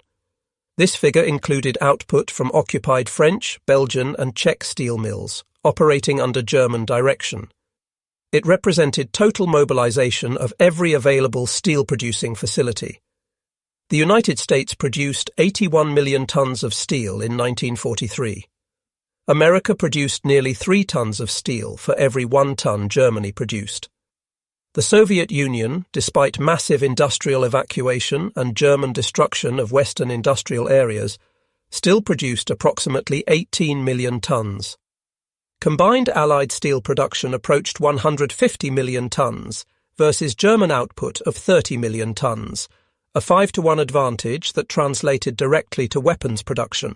This figure included output from occupied French, Belgian and Czech steel mills, operating under German direction. It represented total mobilization of every available steel-producing facility. The United States produced 81 million tons of steel in 1943. America produced nearly 3 tons of steel for every 1 ton Germany produced. The Soviet Union, despite massive industrial evacuation and German destruction of Western industrial areas, still produced approximately 18 million tons. Combined Allied steel production approached 150 million tons versus German output of 30 million tons, a 5-to-1 advantage that translated directly to weapons production.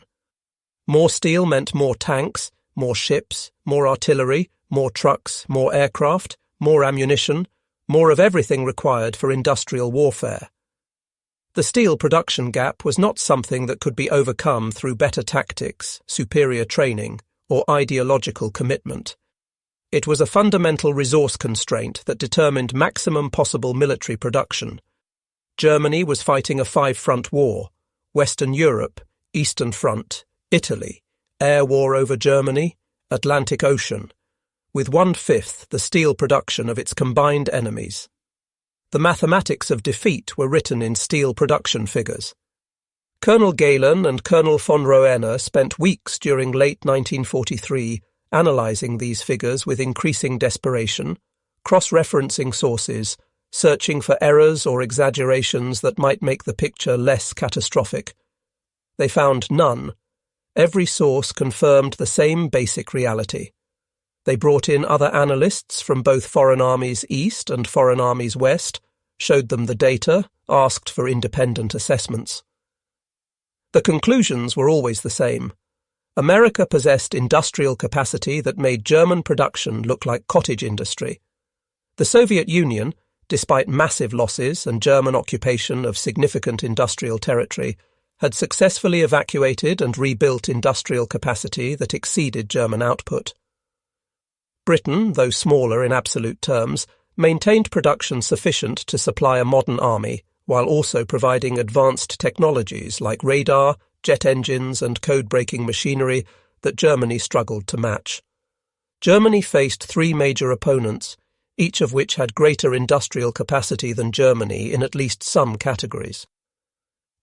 More steel meant more tanks, more ships, more artillery, more trucks, more aircraft, more ammunition, more of everything required for industrial warfare. The steel production gap was not something that could be overcome through better tactics, superior training, or ideological commitment. It was a fundamental resource constraint that determined maximum possible military production. Germany was fighting a 5-front war: Western Europe, Eastern Front, Italy, air war over Germany, Atlantic Ocean, with 1/5 the steel production of its combined enemies. The mathematics of defeat were written in steel production figures. Colonel Gehlen and Colonel von Roenne spent weeks during late 1943 analysing these figures with increasing desperation, cross-referencing sources, searching for errors or exaggerations that might make the picture less catastrophic. They found none. Every source confirmed the same basic reality. They brought in other analysts from both Foreign Armies East and Foreign Armies West, showed them the data, asked for independent assessments. The conclusions were always the same. America possessed industrial capacity that made German production look like cottage industry. The Soviet Union, despite massive losses and German occupation of significant industrial territory, had successfully evacuated and rebuilt industrial capacity that exceeded German output. Britain, though smaller in absolute terms, maintained production sufficient to supply a modern army, while also providing advanced technologies like radar, jet engines and code-breaking machinery that Germany struggled to match. Germany faced 3 major opponents, each of which had greater industrial capacity than Germany in at least some categories.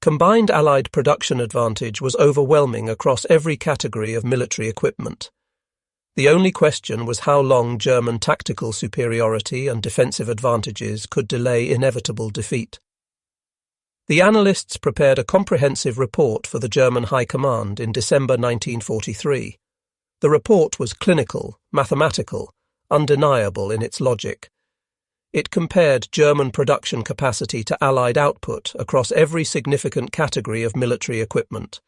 Combined Allied production advantage was overwhelming across every category of military equipment. The only question was how long German tactical superiority and defensive advantages could delay inevitable defeat. The analysts prepared a comprehensive report for the German High Command in December 1943. The report was clinical, mathematical, undeniable in its logic. It compared German production capacity to Allied output across every significant category of military equipment: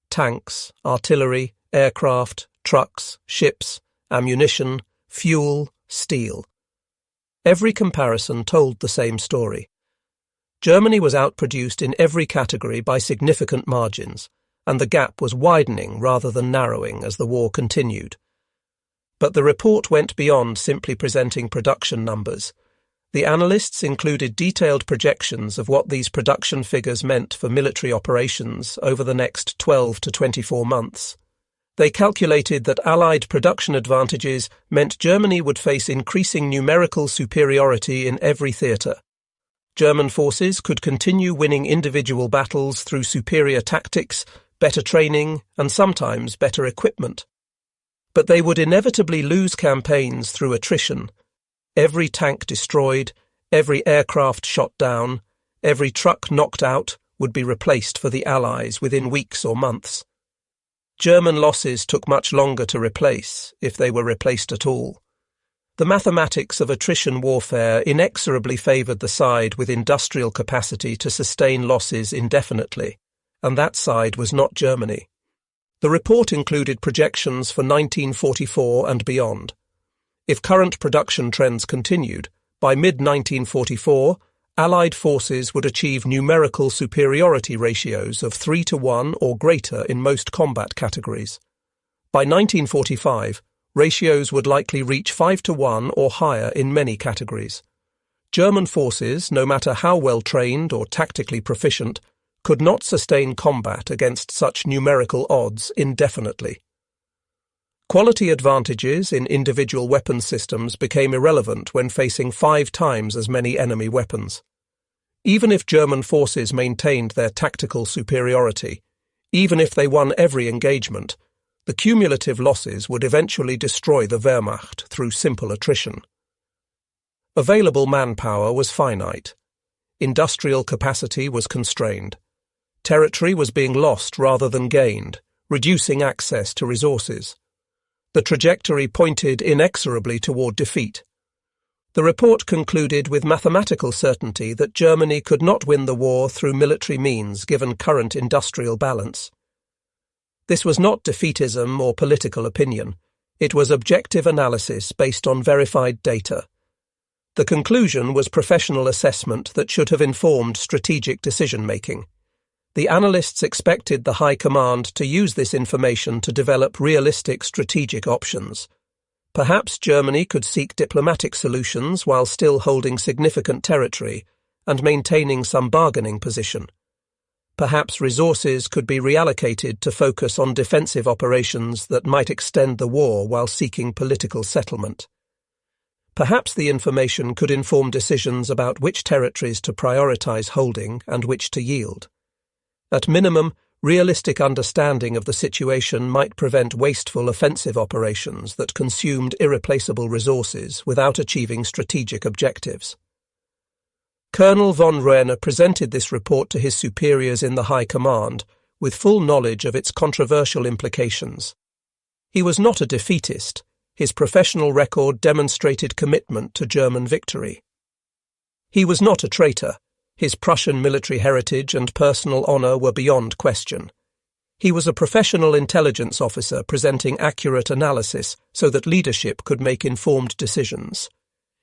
tanks, artillery, aircraft, trucks, ships, ammunition, fuel, steel. Every comparison told the same story. Germany was outproduced in every category by significant margins, and the gap was widening rather than narrowing as the war continued. But the report went beyond simply presenting production numbers. The analysts included detailed projections of what these production figures meant for military operations over the next 12 to 24 months. They calculated that Allied production advantages meant Germany would face increasing numerical superiority in every theatre. German forces could continue winning individual battles through superior tactics, better training, and sometimes better equipment. But they would inevitably lose campaigns through attrition. Every tank destroyed, every aircraft shot down, every truck knocked out would be replaced for the Allies within weeks or months. German losses took much longer to replace, if they were replaced at all. The mathematics of attrition warfare inexorably favoured the side with industrial capacity to sustain losses indefinitely, and that side was not Germany. The report included projections for 1944 and beyond. If current production trends continued, by mid-1944, Allied forces would achieve numerical superiority ratios of 3-to-1 or greater in most combat categories. By 1945, ratios would likely reach 5-to-1 or higher in many categories. German forces, no matter how well trained or tactically proficient, could not sustain combat against such numerical odds indefinitely. Quality advantages in individual weapon systems became irrelevant when facing 5 times as many enemy weapons. Even if German forces maintained their tactical superiority, even if they won every engagement, the cumulative losses would eventually destroy the Wehrmacht through simple attrition. Available manpower was finite. Industrial capacity was constrained. Territory was being lost rather than gained, reducing access to resources. The trajectory pointed inexorably toward defeat. The report concluded with mathematical certainty that Germany could not win the war through military means given current industrial balance. This was not defeatism or political opinion. It was objective analysis based on verified data. The conclusion was professional assessment that should have informed strategic decision-making. The analysts expected the High Command to use this information to develop realistic strategic options. Perhaps Germany could seek diplomatic solutions while still holding significant territory and maintaining some bargaining position. Perhaps resources could be reallocated to focus on defensive operations that might extend the war while seeking political settlement. Perhaps the information could inform decisions about which territories to prioritize holding and which to yield. At minimum, realistic understanding of the situation might prevent wasteful offensive operations that consumed irreplaceable resources without achieving strategic objectives. Colonel von Roenne presented this report to his superiors in the High Command with full knowledge of its controversial implications. He was not a defeatist. His professional record demonstrated commitment to German victory. He was not a traitor. His Prussian military heritage and personal honour were beyond question. He was a professional intelligence officer presenting accurate analysis so that leadership could make informed decisions.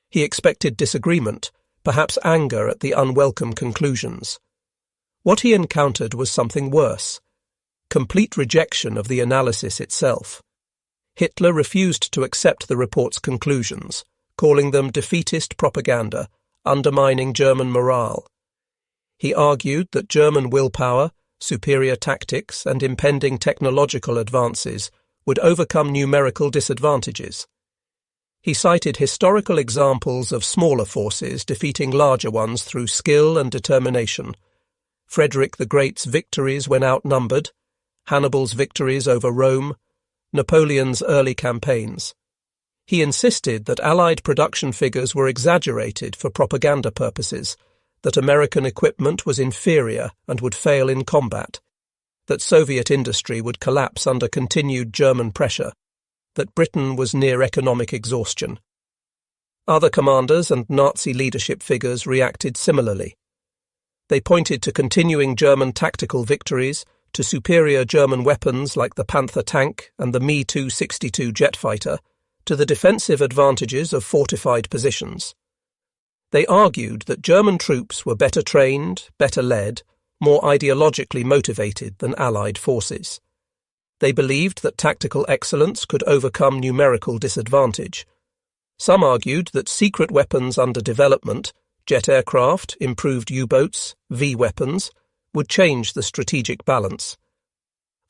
He expected disagreement, perhaps anger at the unwelcome conclusions. What he encountered was something worse: complete rejection of the analysis itself. Hitler refused to accept the report's conclusions, calling them defeatist propaganda, undermining German morale. He argued that German willpower, superior tactics, and impending technological advances would overcome numerical disadvantages. He cited historical examples of smaller forces defeating larger ones through skill and determination: Frederick the Great's victories when outnumbered, Hannibal's victories over Rome, Napoleon's early campaigns. He insisted that Allied production figures were exaggerated for propaganda purposes, that American equipment was inferior and would fail in combat, that Soviet industry would collapse under continued German pressure, that Britain was near economic exhaustion. Other commanders and Nazi leadership figures reacted similarly. They pointed to continuing German tactical victories, to superior German weapons like the Panther tank and the Me-262 jet fighter, to the defensive advantages of fortified positions. They argued that German troops were better trained, better led, more ideologically motivated than Allied forces. They believed that tactical excellence could overcome numerical disadvantage. Some argued that secret weapons under development, jet aircraft, improved U-boats, V-weapons, would change the strategic balance.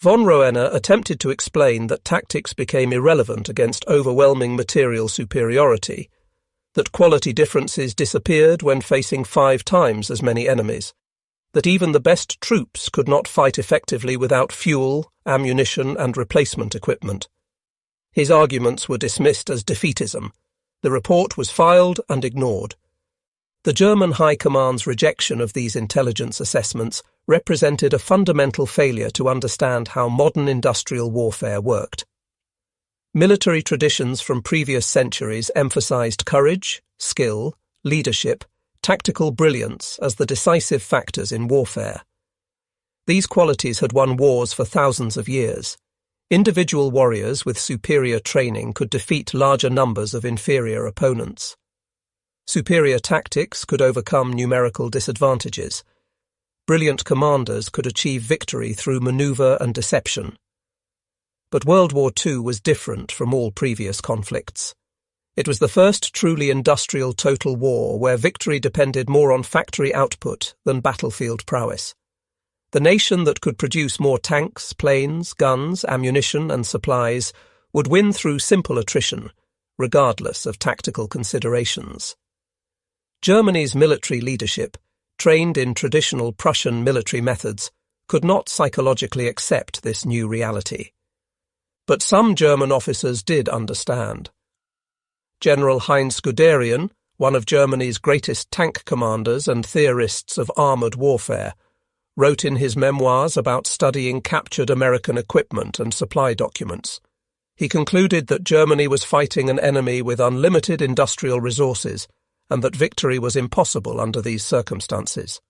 Von Roenne attempted to explain that tactics became irrelevant against overwhelming material superiority, that quality differences disappeared when facing 5 times as many enemies, that even the best troops could not fight effectively without fuel, ammunition, and replacement equipment. His arguments were dismissed as defeatism. The report was filed and ignored. The German High Command's rejection of these intelligence assessments represented a fundamental failure to understand how modern industrial warfare worked. Military traditions from previous centuries emphasized courage, skill, leadership, tactical brilliance as the decisive factors in warfare. These qualities had won wars for thousands of years. Individual warriors with superior training could defeat larger numbers of inferior opponents. Superior tactics could overcome numerical disadvantages. Brilliant commanders could achieve victory through maneuver and deception. But World War II was different from all previous conflicts. It was the first truly industrial total war where victory depended more on factory output than battlefield prowess. The nation that could produce more tanks, planes, guns, ammunition and supplies would win through simple attrition, regardless of tactical considerations. Germany's military leadership, trained in traditional Prussian military methods, could not psychologically accept this new reality. But some German officers did understand. General Heinz Guderian, one of Germany's greatest tank commanders and theorists of armoured warfare, wrote in his memoirs about studying captured American equipment and supply documents. He concluded that Germany was fighting an enemy with unlimited industrial resources and that victory was impossible under these circumstances.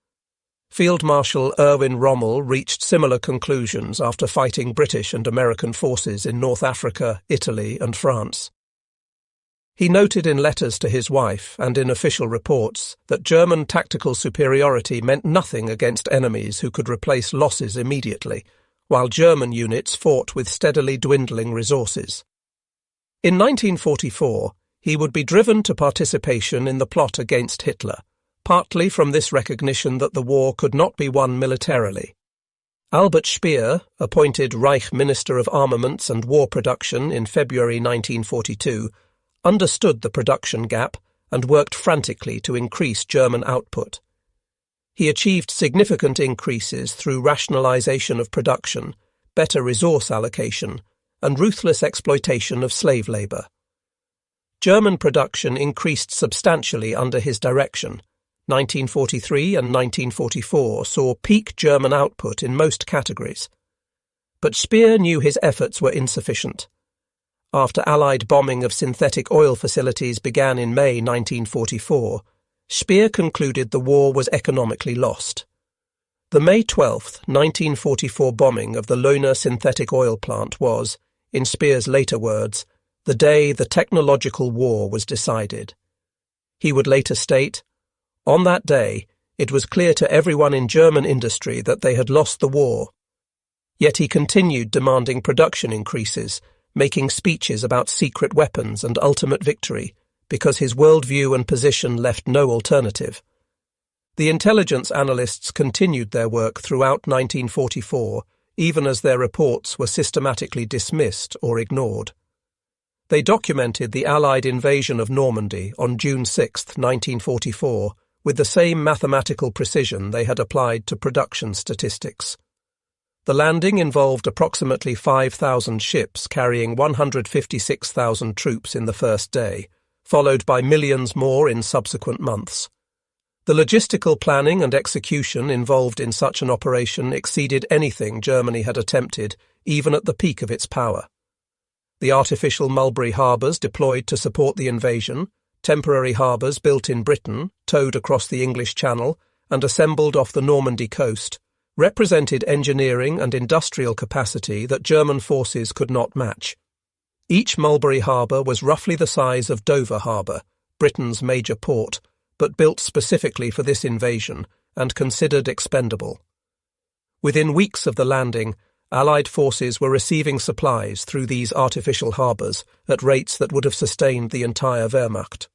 Field Marshal Erwin Rommel reached similar conclusions after fighting British and American forces in North Africa, Italy, and France. He noted in letters to his wife and in official reports that German tactical superiority meant nothing against enemies who could replace losses immediately, while German units fought with steadily dwindling resources. In 1944, he would be driven to participation in the plot against Hitler, partly from this recognition that the war could not be won militarily. Albert Speer, appointed Reich Minister of Armaments and War Production in February 1942, understood the production gap and worked frantically to increase German output. He achieved significant increases through rationalization of production, better resource allocation, and ruthless exploitation of slave labor. German production increased substantially under his direction. 1943 and 1944 saw peak German output in most categories. But Speer knew his efforts were insufficient. After Allied bombing of synthetic oil facilities began in May 1944, Speer concluded the war was economically lost. The May 12, 1944 bombing of the Leuna synthetic oil plant was, in Speer's later words, the day the technological war was decided. He would later state, "On that day, it was clear to everyone in German industry that they had lost the war." Yet he continued demanding production increases, making speeches about secret weapons and ultimate victory, because his worldview and position left no alternative. The intelligence analysts continued their work throughout 1944, even as their reports were systematically dismissed or ignored. They documented the Allied invasion of Normandy on June 6, 1944, with the same mathematical precision they had applied to production statistics. The landing involved approximately 5,000 ships carrying 156,000 troops in the first day, followed by millions more in subsequent months. The logistical planning and execution involved in such an operation exceeded anything Germany had attempted, even at the peak of its power. The artificial Mulberry harbours deployed to support the invasion, temporary harbours built in Britain, towed across the English Channel, and assembled off the Normandy coast, represented engineering and industrial capacity that German forces could not match. Each Mulberry harbour was roughly the size of Dover Harbour, Britain's major port, but built specifically for this invasion and considered expendable. Within weeks of the landing, Allied forces were receiving supplies through these artificial harbours at rates that would have sustained the entire Wehrmacht.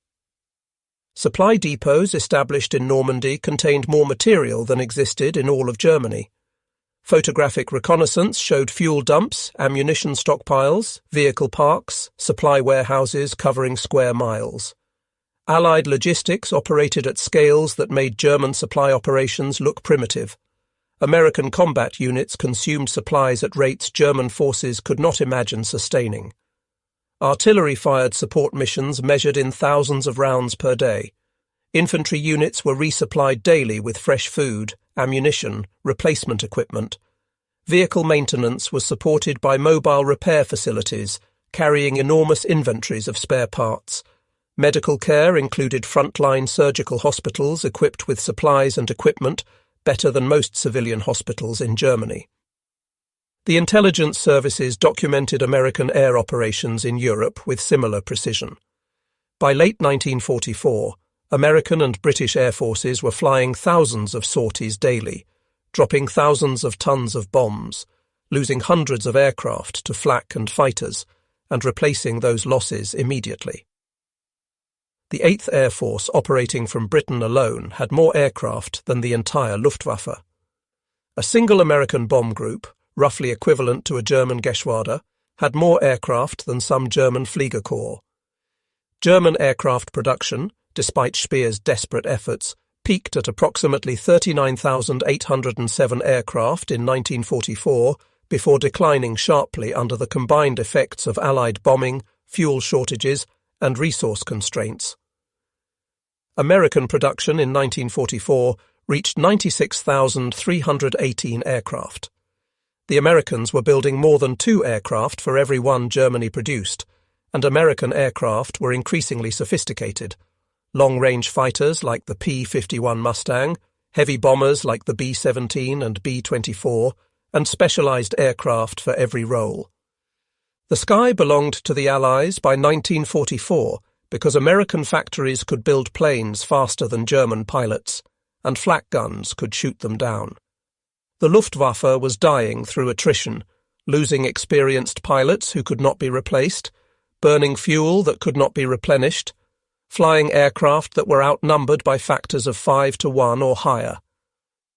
Supply depots established in Normandy contained more material than existed in all of Germany. Photographic reconnaissance showed fuel dumps, ammunition stockpiles, vehicle parks, supply warehouses covering square miles. Allied logistics operated at scales that made German supply operations look primitive. American combat units consumed supplies at rates German forces could not imagine sustaining. Artillery-fired support missions measured in thousands of rounds per day. Infantry units were resupplied daily with fresh food, ammunition, replacement equipment. Vehicle maintenance was supported by mobile repair facilities, carrying enormous inventories of spare parts. Medical care included frontline surgical hospitals equipped with supplies and equipment, better than most civilian hospitals in Germany. The intelligence services documented American air operations in Europe with similar precision. By late 1944, American and British air forces were flying thousands of sorties daily, dropping thousands of tons of bombs, losing hundreds of aircraft to flak and fighters, and replacing those losses immediately. The 8th Air Force operating from Britain alone had more aircraft than the entire Luftwaffe. A single American bomb group, roughly equivalent to a German Geschwader, had more aircraft than some German Fliegerkorps. German aircraft production, despite Speer's desperate efforts, peaked at approximately 39,807 aircraft in 1944 before declining sharply under the combined effects of Allied bombing, fuel shortages, and resource constraints. American production in 1944 reached 96,318 aircraft. The Americans were building more than 2 aircraft for every 1 Germany produced, and American aircraft were increasingly sophisticated. Long-range fighters like the P-51 Mustang, heavy bombers like the B-17 and B-24, and specialized aircraft for every role. The sky belonged to the Allies by 1944 because American factories could build planes faster than German pilots, and flak guns could shoot them down. The Luftwaffe was dying through attrition, losing experienced pilots who could not be replaced, burning fuel that could not be replenished, flying aircraft that were outnumbered by factors of 5 to 1 or higher.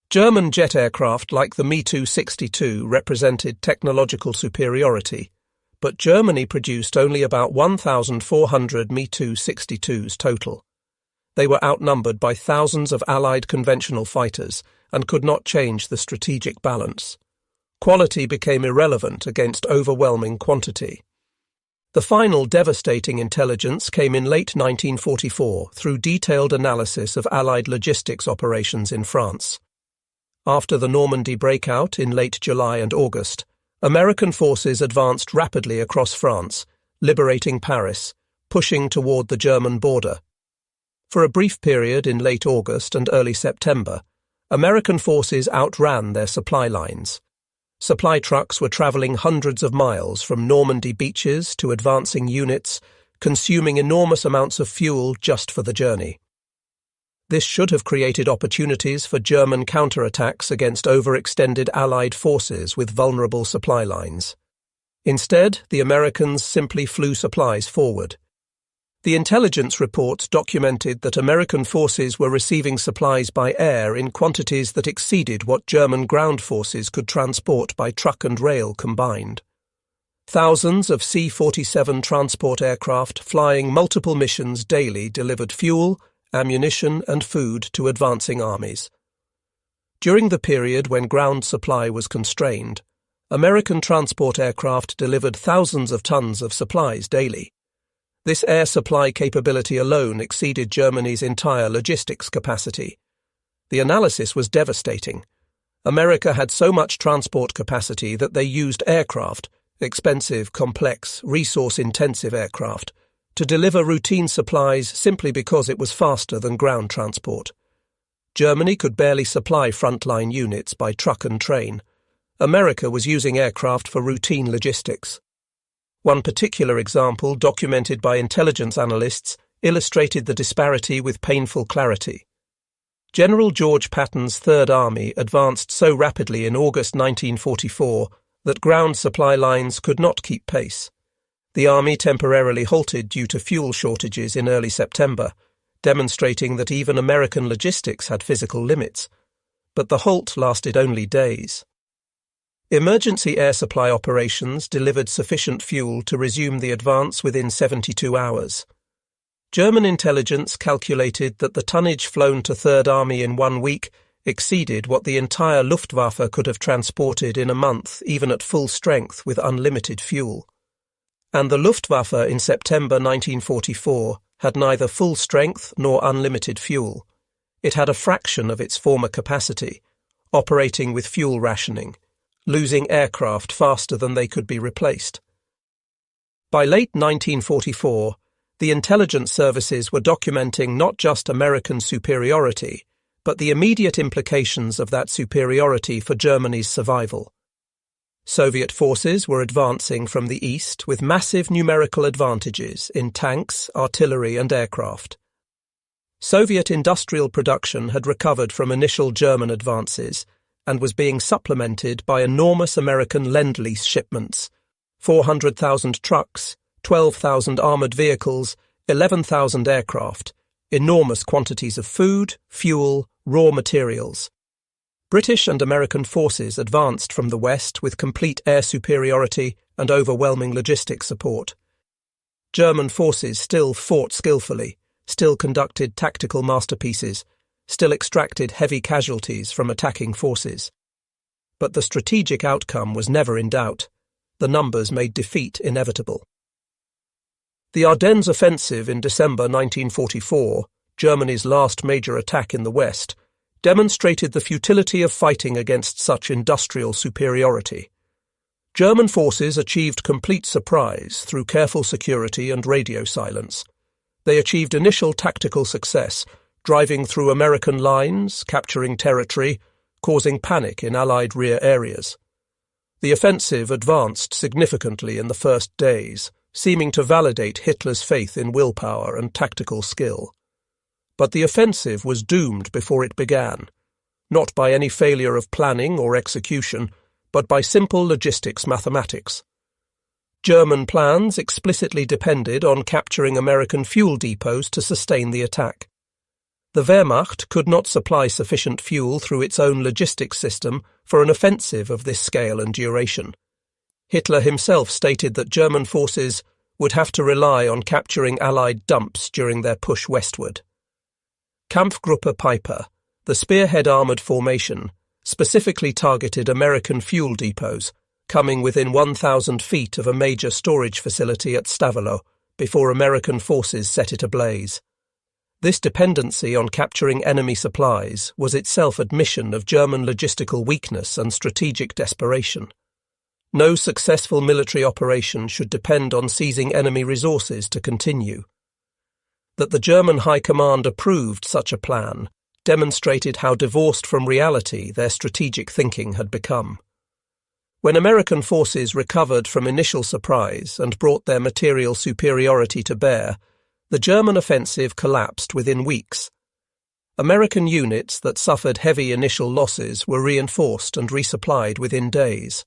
German jet aircraft like the Me-262 represented technological superiority, but Germany produced only about 1,400 Me-262s total. They were outnumbered by thousands of Allied conventional fighters and could not change the strategic balance. Quality became irrelevant against overwhelming quantity. The final devastating intelligence came in late 1944 through detailed analysis of Allied logistics operations in France. After the Normandy breakout in late July and August, American forces advanced rapidly across France, liberating Paris, pushing toward the German border. For a brief period in late August and early September, American forces outran their supply lines. Supply trucks were traveling hundreds of miles from Normandy beaches to advancing units, consuming enormous amounts of fuel just for the journey. This should have created opportunities for German counterattacks against overextended Allied forces with vulnerable supply lines. Instead, the Americans simply flew supplies forward. The intelligence reports documented that American forces were receiving supplies by air in quantities that exceeded what German ground forces could transport by truck and rail combined. Thousands of C-47 transport aircraft flying multiple missions daily delivered fuel, ammunition and food to advancing armies. During the period when ground supply was constrained, American transport aircraft delivered thousands of tons of supplies daily. This air supply capability alone exceeded Germany's entire logistics capacity. The analysis was devastating. America had so much transport capacity that they used aircraft, expensive, complex, resource-intensive aircraft, to deliver routine supplies simply because it was faster than ground transport. Germany could barely supply frontline units by truck and train. America was using aircraft for routine logistics. One particular example, documented by intelligence analysts, illustrated the disparity with painful clarity. General George Patton's Third Army advanced so rapidly in August 1944 that ground supply lines could not keep pace. The army temporarily halted due to fuel shortages in early September, demonstrating that even American logistics had physical limits. But the halt lasted only days. Emergency air supply operations delivered sufficient fuel to resume the advance within 72 hours. German intelligence calculated that the tonnage flown to Third Army in 1 week exceeded what the entire Luftwaffe could have transported in a month, even at full strength with unlimited fuel. And the Luftwaffe in September 1944 had neither full strength nor unlimited fuel. It had a fraction of its former capacity, operating with fuel rationing, losing aircraft faster than they could be replaced. By late 1944, the intelligence services were documenting not just American superiority, but the immediate implications of that superiority for Germany's survival. Soviet forces were advancing from the east with massive numerical advantages in tanks, artillery, and aircraft. Soviet industrial production had recovered from initial German advances and was being supplemented by enormous American Lend-Lease shipments: 400,000 trucks, 12,000 armoured vehicles, 11,000 aircraft, enormous quantities of food, fuel, raw materials. British and American forces advanced from the west with complete air superiority and overwhelming logistic support. German forces still fought skillfully, still conducted tactical masterpieces, still extracted heavy casualties from attacking forces. But the strategic outcome was never in doubt. The numbers made defeat inevitable. The Ardennes offensive in December 1944, Germany's last major attack in the West, demonstrated the futility of fighting against such industrial superiority. German forces achieved complete surprise through careful security and radio silence. They achieved initial tactical success, driving through American lines, capturing territory, causing panic in Allied rear areas. The offensive advanced significantly in the first days, seeming to validate Hitler's faith in willpower and tactical skill. But the offensive was doomed before it began, not by any failure of planning or execution, but by simple logistics mathematics. German plans explicitly depended on capturing American fuel depots to sustain the attack. The Wehrmacht could not supply sufficient fuel through its own logistics system for an offensive of this scale and duration. Hitler himself stated that German forces would have to rely on capturing Allied dumps during their push westward. Kampfgruppe Piper, the spearhead armoured formation, specifically targeted American fuel depots, coming within 1,000 feet of a major storage facility at Stavelot before American forces set it ablaze. This dependency on capturing enemy supplies was itself admission of German logistical weakness and strategic desperation. No successful military operation should depend on seizing enemy resources to continue. That the German High Command approved such a plan demonstrated how divorced from reality their strategic thinking had become. When American forces recovered from initial surprise and brought their material superiority to bear, the German offensive collapsed within weeks. American units that suffered heavy initial losses were reinforced and resupplied within days.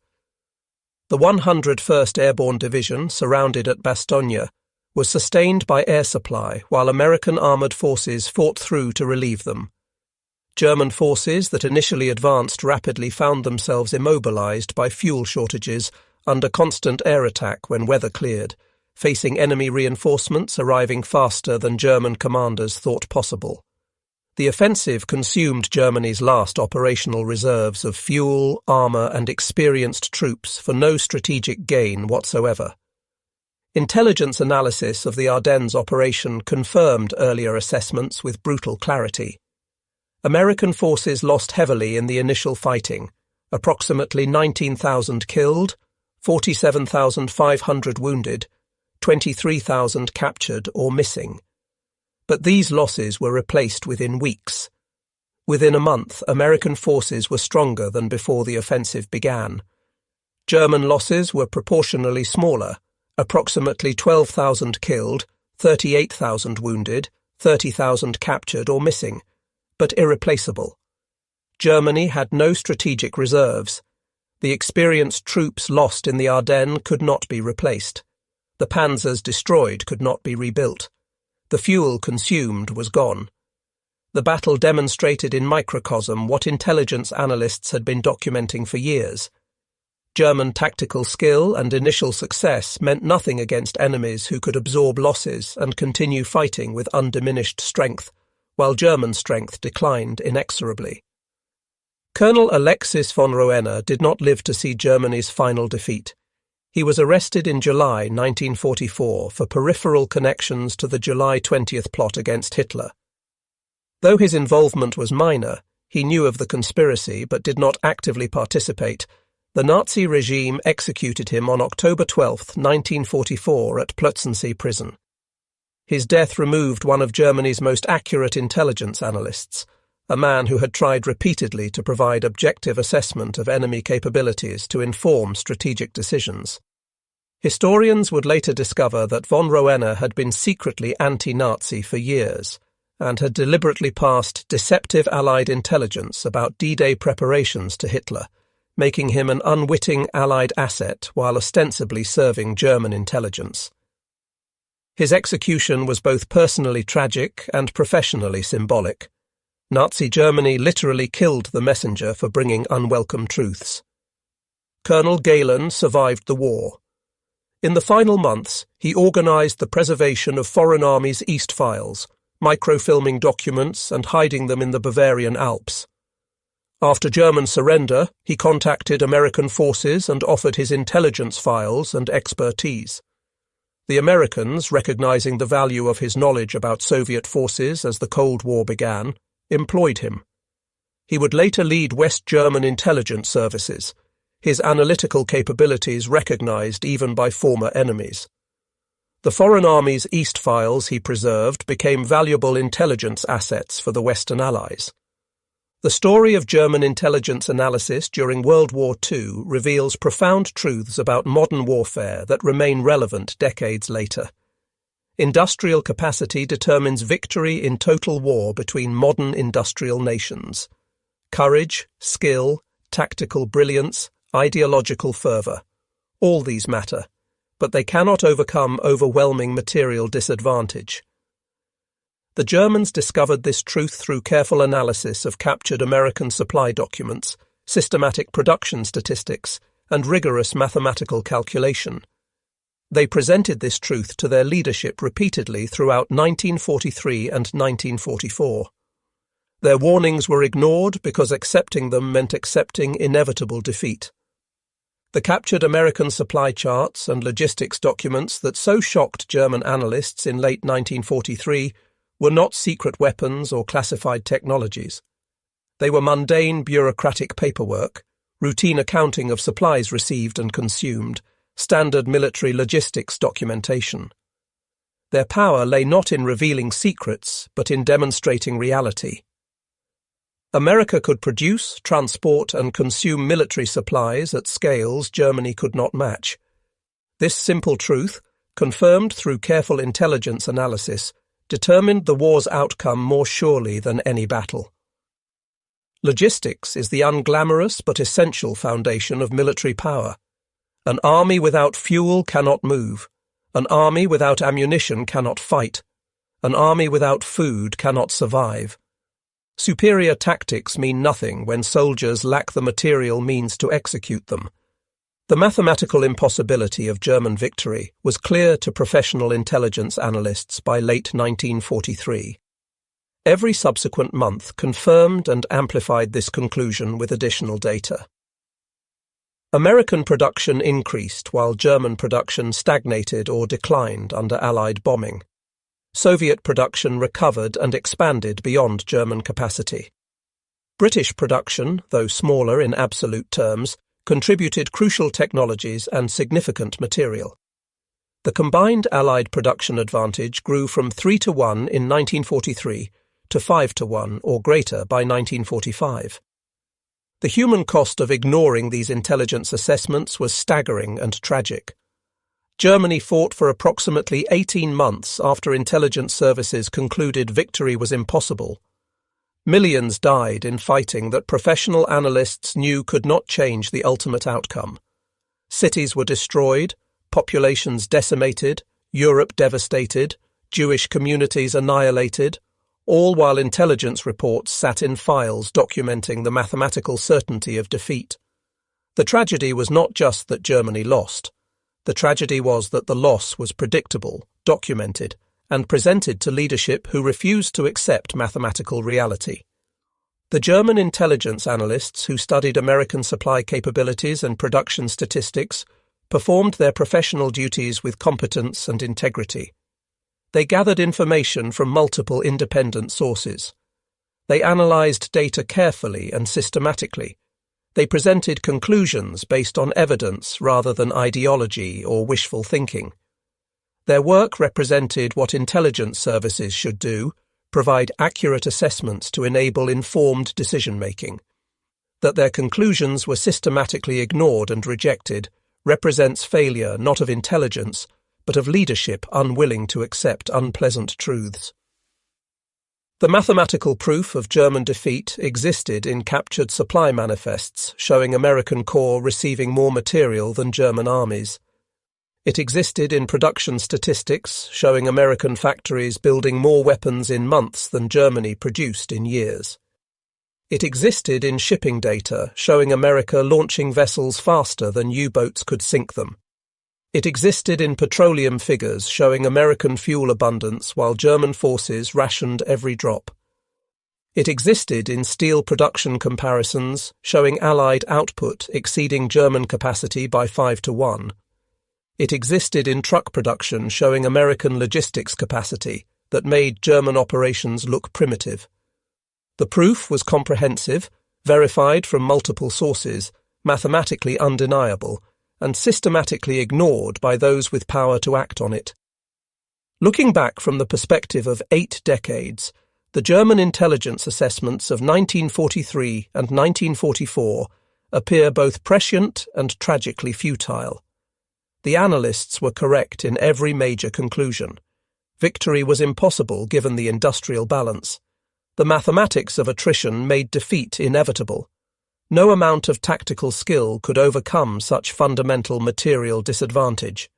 The 101st Airborne Division, surrounded at Bastogne, was sustained by air supply while American armoured forces fought through to relieve them. German forces that initially advanced rapidly found themselves immobilized by fuel shortages under constant air attack when weather cleared, facing enemy reinforcements arriving faster than German commanders thought possible. The offensive consumed Germany's last operational reserves of fuel, armour and experienced troops for no strategic gain whatsoever. Intelligence analysis of the Ardennes operation confirmed earlier assessments with brutal clarity. American forces lost heavily in the initial fighting, approximately 19,000 killed, 47,500 wounded, 23,000 captured or missing. But these losses were replaced within weeks. Within a month, American forces were stronger than before the offensive began. German losses were proportionally smaller, approximately 12,000 killed, 38,000 wounded, 30,000 captured or missing, but irreplaceable. Germany had no strategic reserves. The experienced troops lost in the Ardennes could not be replaced. The panzers destroyed could not be rebuilt. The fuel consumed was gone. The battle demonstrated in microcosm what intelligence analysts had been documenting for years. German tactical skill and initial success meant nothing against enemies who could absorb losses and continue fighting with undiminished strength, while German strength declined inexorably. Colonel Alexis von Roenne did not live to see Germany's final defeat. He was arrested in July 1944 for peripheral connections to the July 20th plot against Hitler. Though his involvement was minor, he knew of the conspiracy but did not actively participate. The Nazi regime executed him on October 12, 1944 at Plötzensee prison. His death removed one of Germany's most accurate intelligence analysts, a man who had tried repeatedly to provide objective assessment of enemy capabilities to inform strategic decisions. Historians would later discover that von Roenne had been secretly anti-Nazi for years, and had deliberately passed deceptive Allied intelligence about D-Day preparations to Hitler, making him an unwitting Allied asset while ostensibly serving German intelligence. His execution was both personally tragic and professionally symbolic. Nazi Germany literally killed the messenger for bringing unwelcome truths. Colonel Gehlen survived the war. In the final months, he organized the preservation of foreign armies' East files, microfilming documents and hiding them in the Bavarian Alps. After German surrender, he contacted American forces and offered his intelligence files and expertise. The Americans, recognizing the value of his knowledge about Soviet forces as the Cold War began, employed him. He would later lead West German intelligence services, his analytical capabilities recognized even by former enemies. The Foreign Army's East files he preserved became valuable intelligence assets for the Western Allies. The story of German intelligence analysis during World War II reveals profound truths about modern warfare that remain relevant decades later. Industrial capacity determines victory in total war between modern industrial nations. Courage, skill, tactical brilliance, ideological fervor. All these matter, but they cannot overcome overwhelming material disadvantage. The Germans discovered this truth through careful analysis of captured American supply documents, systematic production statistics, and rigorous mathematical calculation. They presented this truth to their leadership repeatedly throughout 1943 and 1944. Their warnings were ignored because accepting them meant accepting inevitable defeat. The captured American supply charts and logistics documents that so shocked German analysts in late 1943 were not secret weapons or classified technologies. They were mundane bureaucratic paperwork, routine accounting of supplies received and consumed, standard military logistics documentation. Their power lay not in revealing secrets, but in demonstrating reality. America could produce, transport, and consume military supplies at scales Germany could not match. This simple truth, confirmed through careful intelligence analysis, determined the war's outcome more surely than any battle. Logistics is the unglamorous but essential foundation of military power. An army without fuel cannot move. An army without ammunition cannot fight. An army without food cannot survive. Superior tactics mean nothing when soldiers lack the material means to execute them. The mathematical impossibility of German victory was clear to professional intelligence analysts by late 1943. Every subsequent month confirmed and amplified this conclusion with additional data. American production increased while German production stagnated or declined under Allied bombing. Soviet production recovered and expanded beyond German capacity. British production, though smaller in absolute terms, contributed crucial technologies and significant material. The combined Allied production advantage grew from 3-1 in 1943 to 5-1 or greater by 1945. The human cost of ignoring these intelligence assessments was staggering and tragic. Germany fought for approximately 18 months after intelligence services concluded victory was impossible. Millions died in fighting that professional analysts knew could not change the ultimate outcome. Cities were destroyed, populations decimated, Europe devastated, Jewish communities annihilated, all while intelligence reports sat in files documenting the mathematical certainty of defeat. The tragedy was not just that Germany lost. The tragedy was that the loss was predictable, documented, and presented to leadership who refused to accept mathematical reality. The German intelligence analysts who studied American supply capabilities and production statistics performed their professional duties with competence and integrity. They gathered information from multiple independent sources. They analysed data carefully and systematically. They presented conclusions based on evidence rather than ideology or wishful thinking. Their work represented what intelligence services should do, provide accurate assessments to enable informed decision-making. That their conclusions were systematically ignored and rejected represents failure not of intelligence, but of leadership unwilling to accept unpleasant truths. The mathematical proof of German defeat existed in captured supply manifests showing American corps receiving more material than German armies. It existed in production statistics showing American factories building more weapons in months than Germany produced in years. It existed in shipping data showing America launching vessels faster than U-boats could sink them. It existed in petroleum figures showing American fuel abundance while German forces rationed every drop. It existed in steel production comparisons showing Allied output exceeding German capacity by 5-1. It existed in truck production showing American logistics capacity that made German operations look primitive. The proof was comprehensive, verified from multiple sources, mathematically undeniable, and systematically ignored by those with power to act on it. Looking back from the perspective of 8 decades, the German intelligence assessments of 1943 and 1944 appear both prescient and tragically futile. The analysts were correct in every major conclusion. Victory was impossible given the industrial balance. The mathematics of attrition made defeat inevitable. No amount of tactical skill could overcome such fundamental material disadvantage.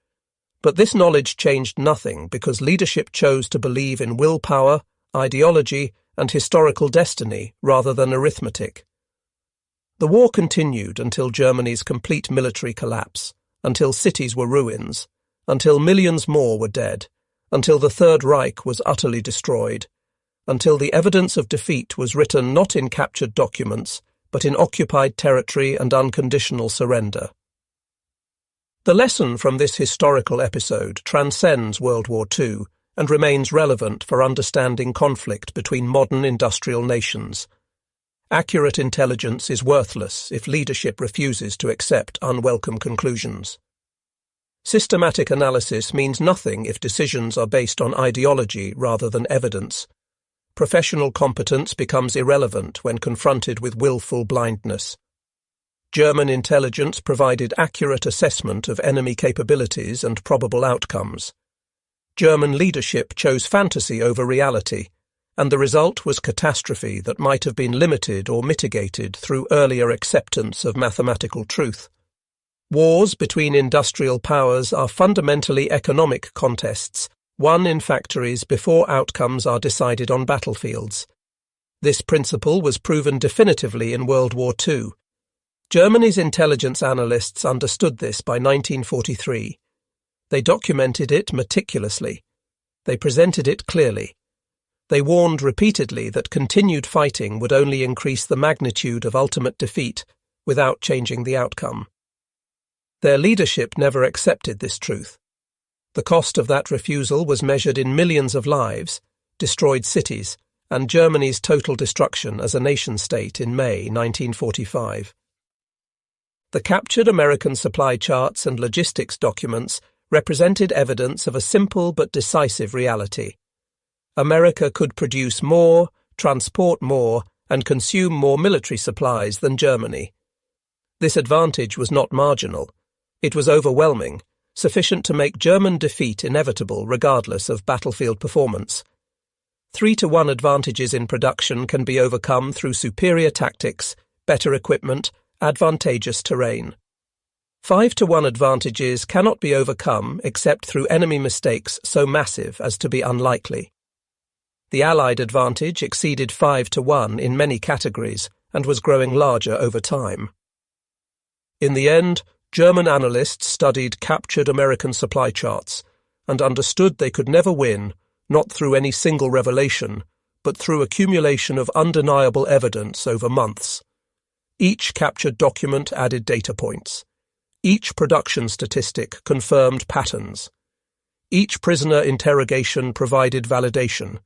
But this knowledge changed nothing because leadership chose to believe in willpower, ideology, and historical destiny rather than arithmetic. The war continued until Germany's complete military collapse, until cities were ruins, until millions more were dead, until the Third Reich was utterly destroyed, until the evidence of defeat was written not in captured documents, but in occupied territory and unconditional surrender. The lesson from this historical episode transcends World War II and remains relevant for understanding conflict between modern industrial nations. Accurate intelligence is worthless if leadership refuses to accept unwelcome conclusions. Systematic analysis means nothing if decisions are based on ideology rather than evidence. Professional competence becomes irrelevant when confronted with willful blindness. German intelligence provided accurate assessment of enemy capabilities and probable outcomes. German leadership chose fantasy over reality, and the result was catastrophe that might have been limited or mitigated through earlier acceptance of mathematical truth. Wars between industrial powers are fundamentally economic contests, won in factories before outcomes are decided on battlefields. This principle was proven definitively in World War II. Germany's intelligence analysts understood this by 1943. They documented it meticulously. They presented it clearly. They warned repeatedly that continued fighting would only increase the magnitude of ultimate defeat without changing the outcome. Their leadership never accepted this truth. The cost of that refusal was measured in millions of lives, destroyed cities, and Germany's total destruction as a nation-state in May 1945. The captured American supply charts and logistics documents represented evidence of a simple but decisive reality. America could produce more, transport more, and consume more military supplies than Germany. This advantage was not marginal. It was overwhelming, sufficient to make German defeat inevitable regardless of battlefield performance. 3-1 advantages in production can be overcome through superior tactics, better equipment, advantageous terrain. 5-1 advantages cannot be overcome except through enemy mistakes so massive as to be unlikely. The Allied advantage exceeded 5-1 in many categories and was growing larger over time. In the end, German analysts studied captured American supply charts and understood they could never win, not through any single revelation, but through accumulation of undeniable evidence over months. Each captured document added data points. Each production statistic confirmed patterns. Each prisoner interrogation provided validation.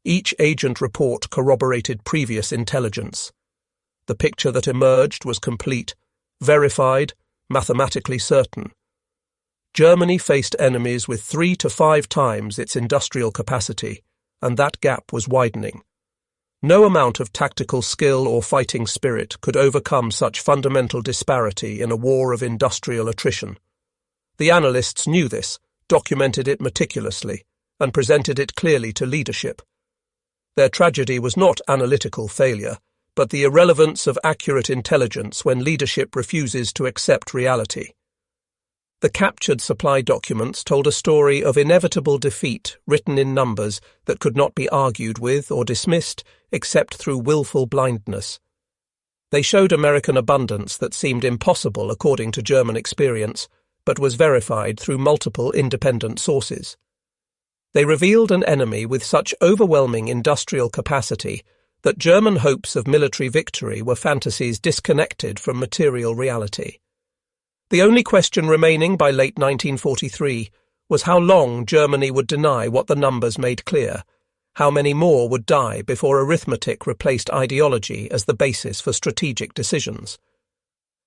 Each agent report corroborated previous intelligence. The picture that emerged was complete, verified, mathematically certain. Germany faced enemies with 3 to 5 times its industrial capacity, and that gap was widening. No amount of tactical skill or fighting spirit could overcome such fundamental disparity in a war of industrial attrition. The analysts knew this, documented it meticulously, and presented it clearly to leadership. Their tragedy was not analytical failure, but the irrelevance of accurate intelligence when leadership refuses to accept reality. The captured supply documents told a story of inevitable defeat written in numbers that could not be argued with or dismissed except through willful blindness. They showed American abundance that seemed impossible according to German experience, but was verified through multiple independent sources. They revealed an enemy with such overwhelming industrial capacity that German hopes of military victory were fantasies disconnected from material reality. The only question remaining by late 1943 was how long Germany would deny what the numbers made clear, how many more would die before arithmetic replaced ideology as the basis for strategic decisions.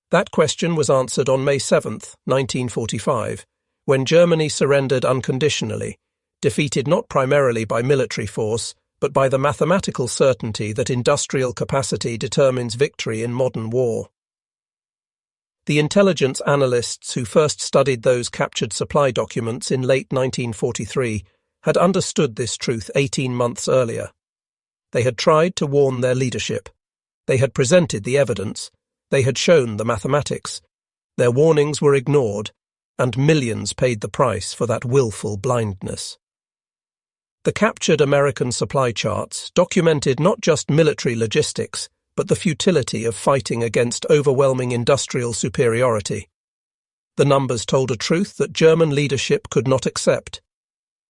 That question was answered on May 7, 1945, when Germany surrendered unconditionally, defeated not primarily by military force, but by the mathematical certainty that industrial capacity determines victory in modern war. The intelligence analysts who first studied those captured supply documents in late 1943 had understood this truth 18 months earlier. They had tried to warn their leadership. They had presented the evidence. They had shown the mathematics. Their warnings were ignored, and millions paid the price for that willful blindness. The captured American supply charts documented not just military logistics, but the futility of fighting against overwhelming industrial superiority. The numbers told a truth that German leadership could not accept.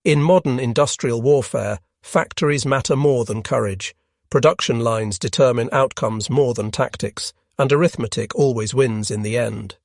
In modern industrial warfare, factories matter more than courage, production lines determine outcomes more than tactics, and arithmetic always wins in the end.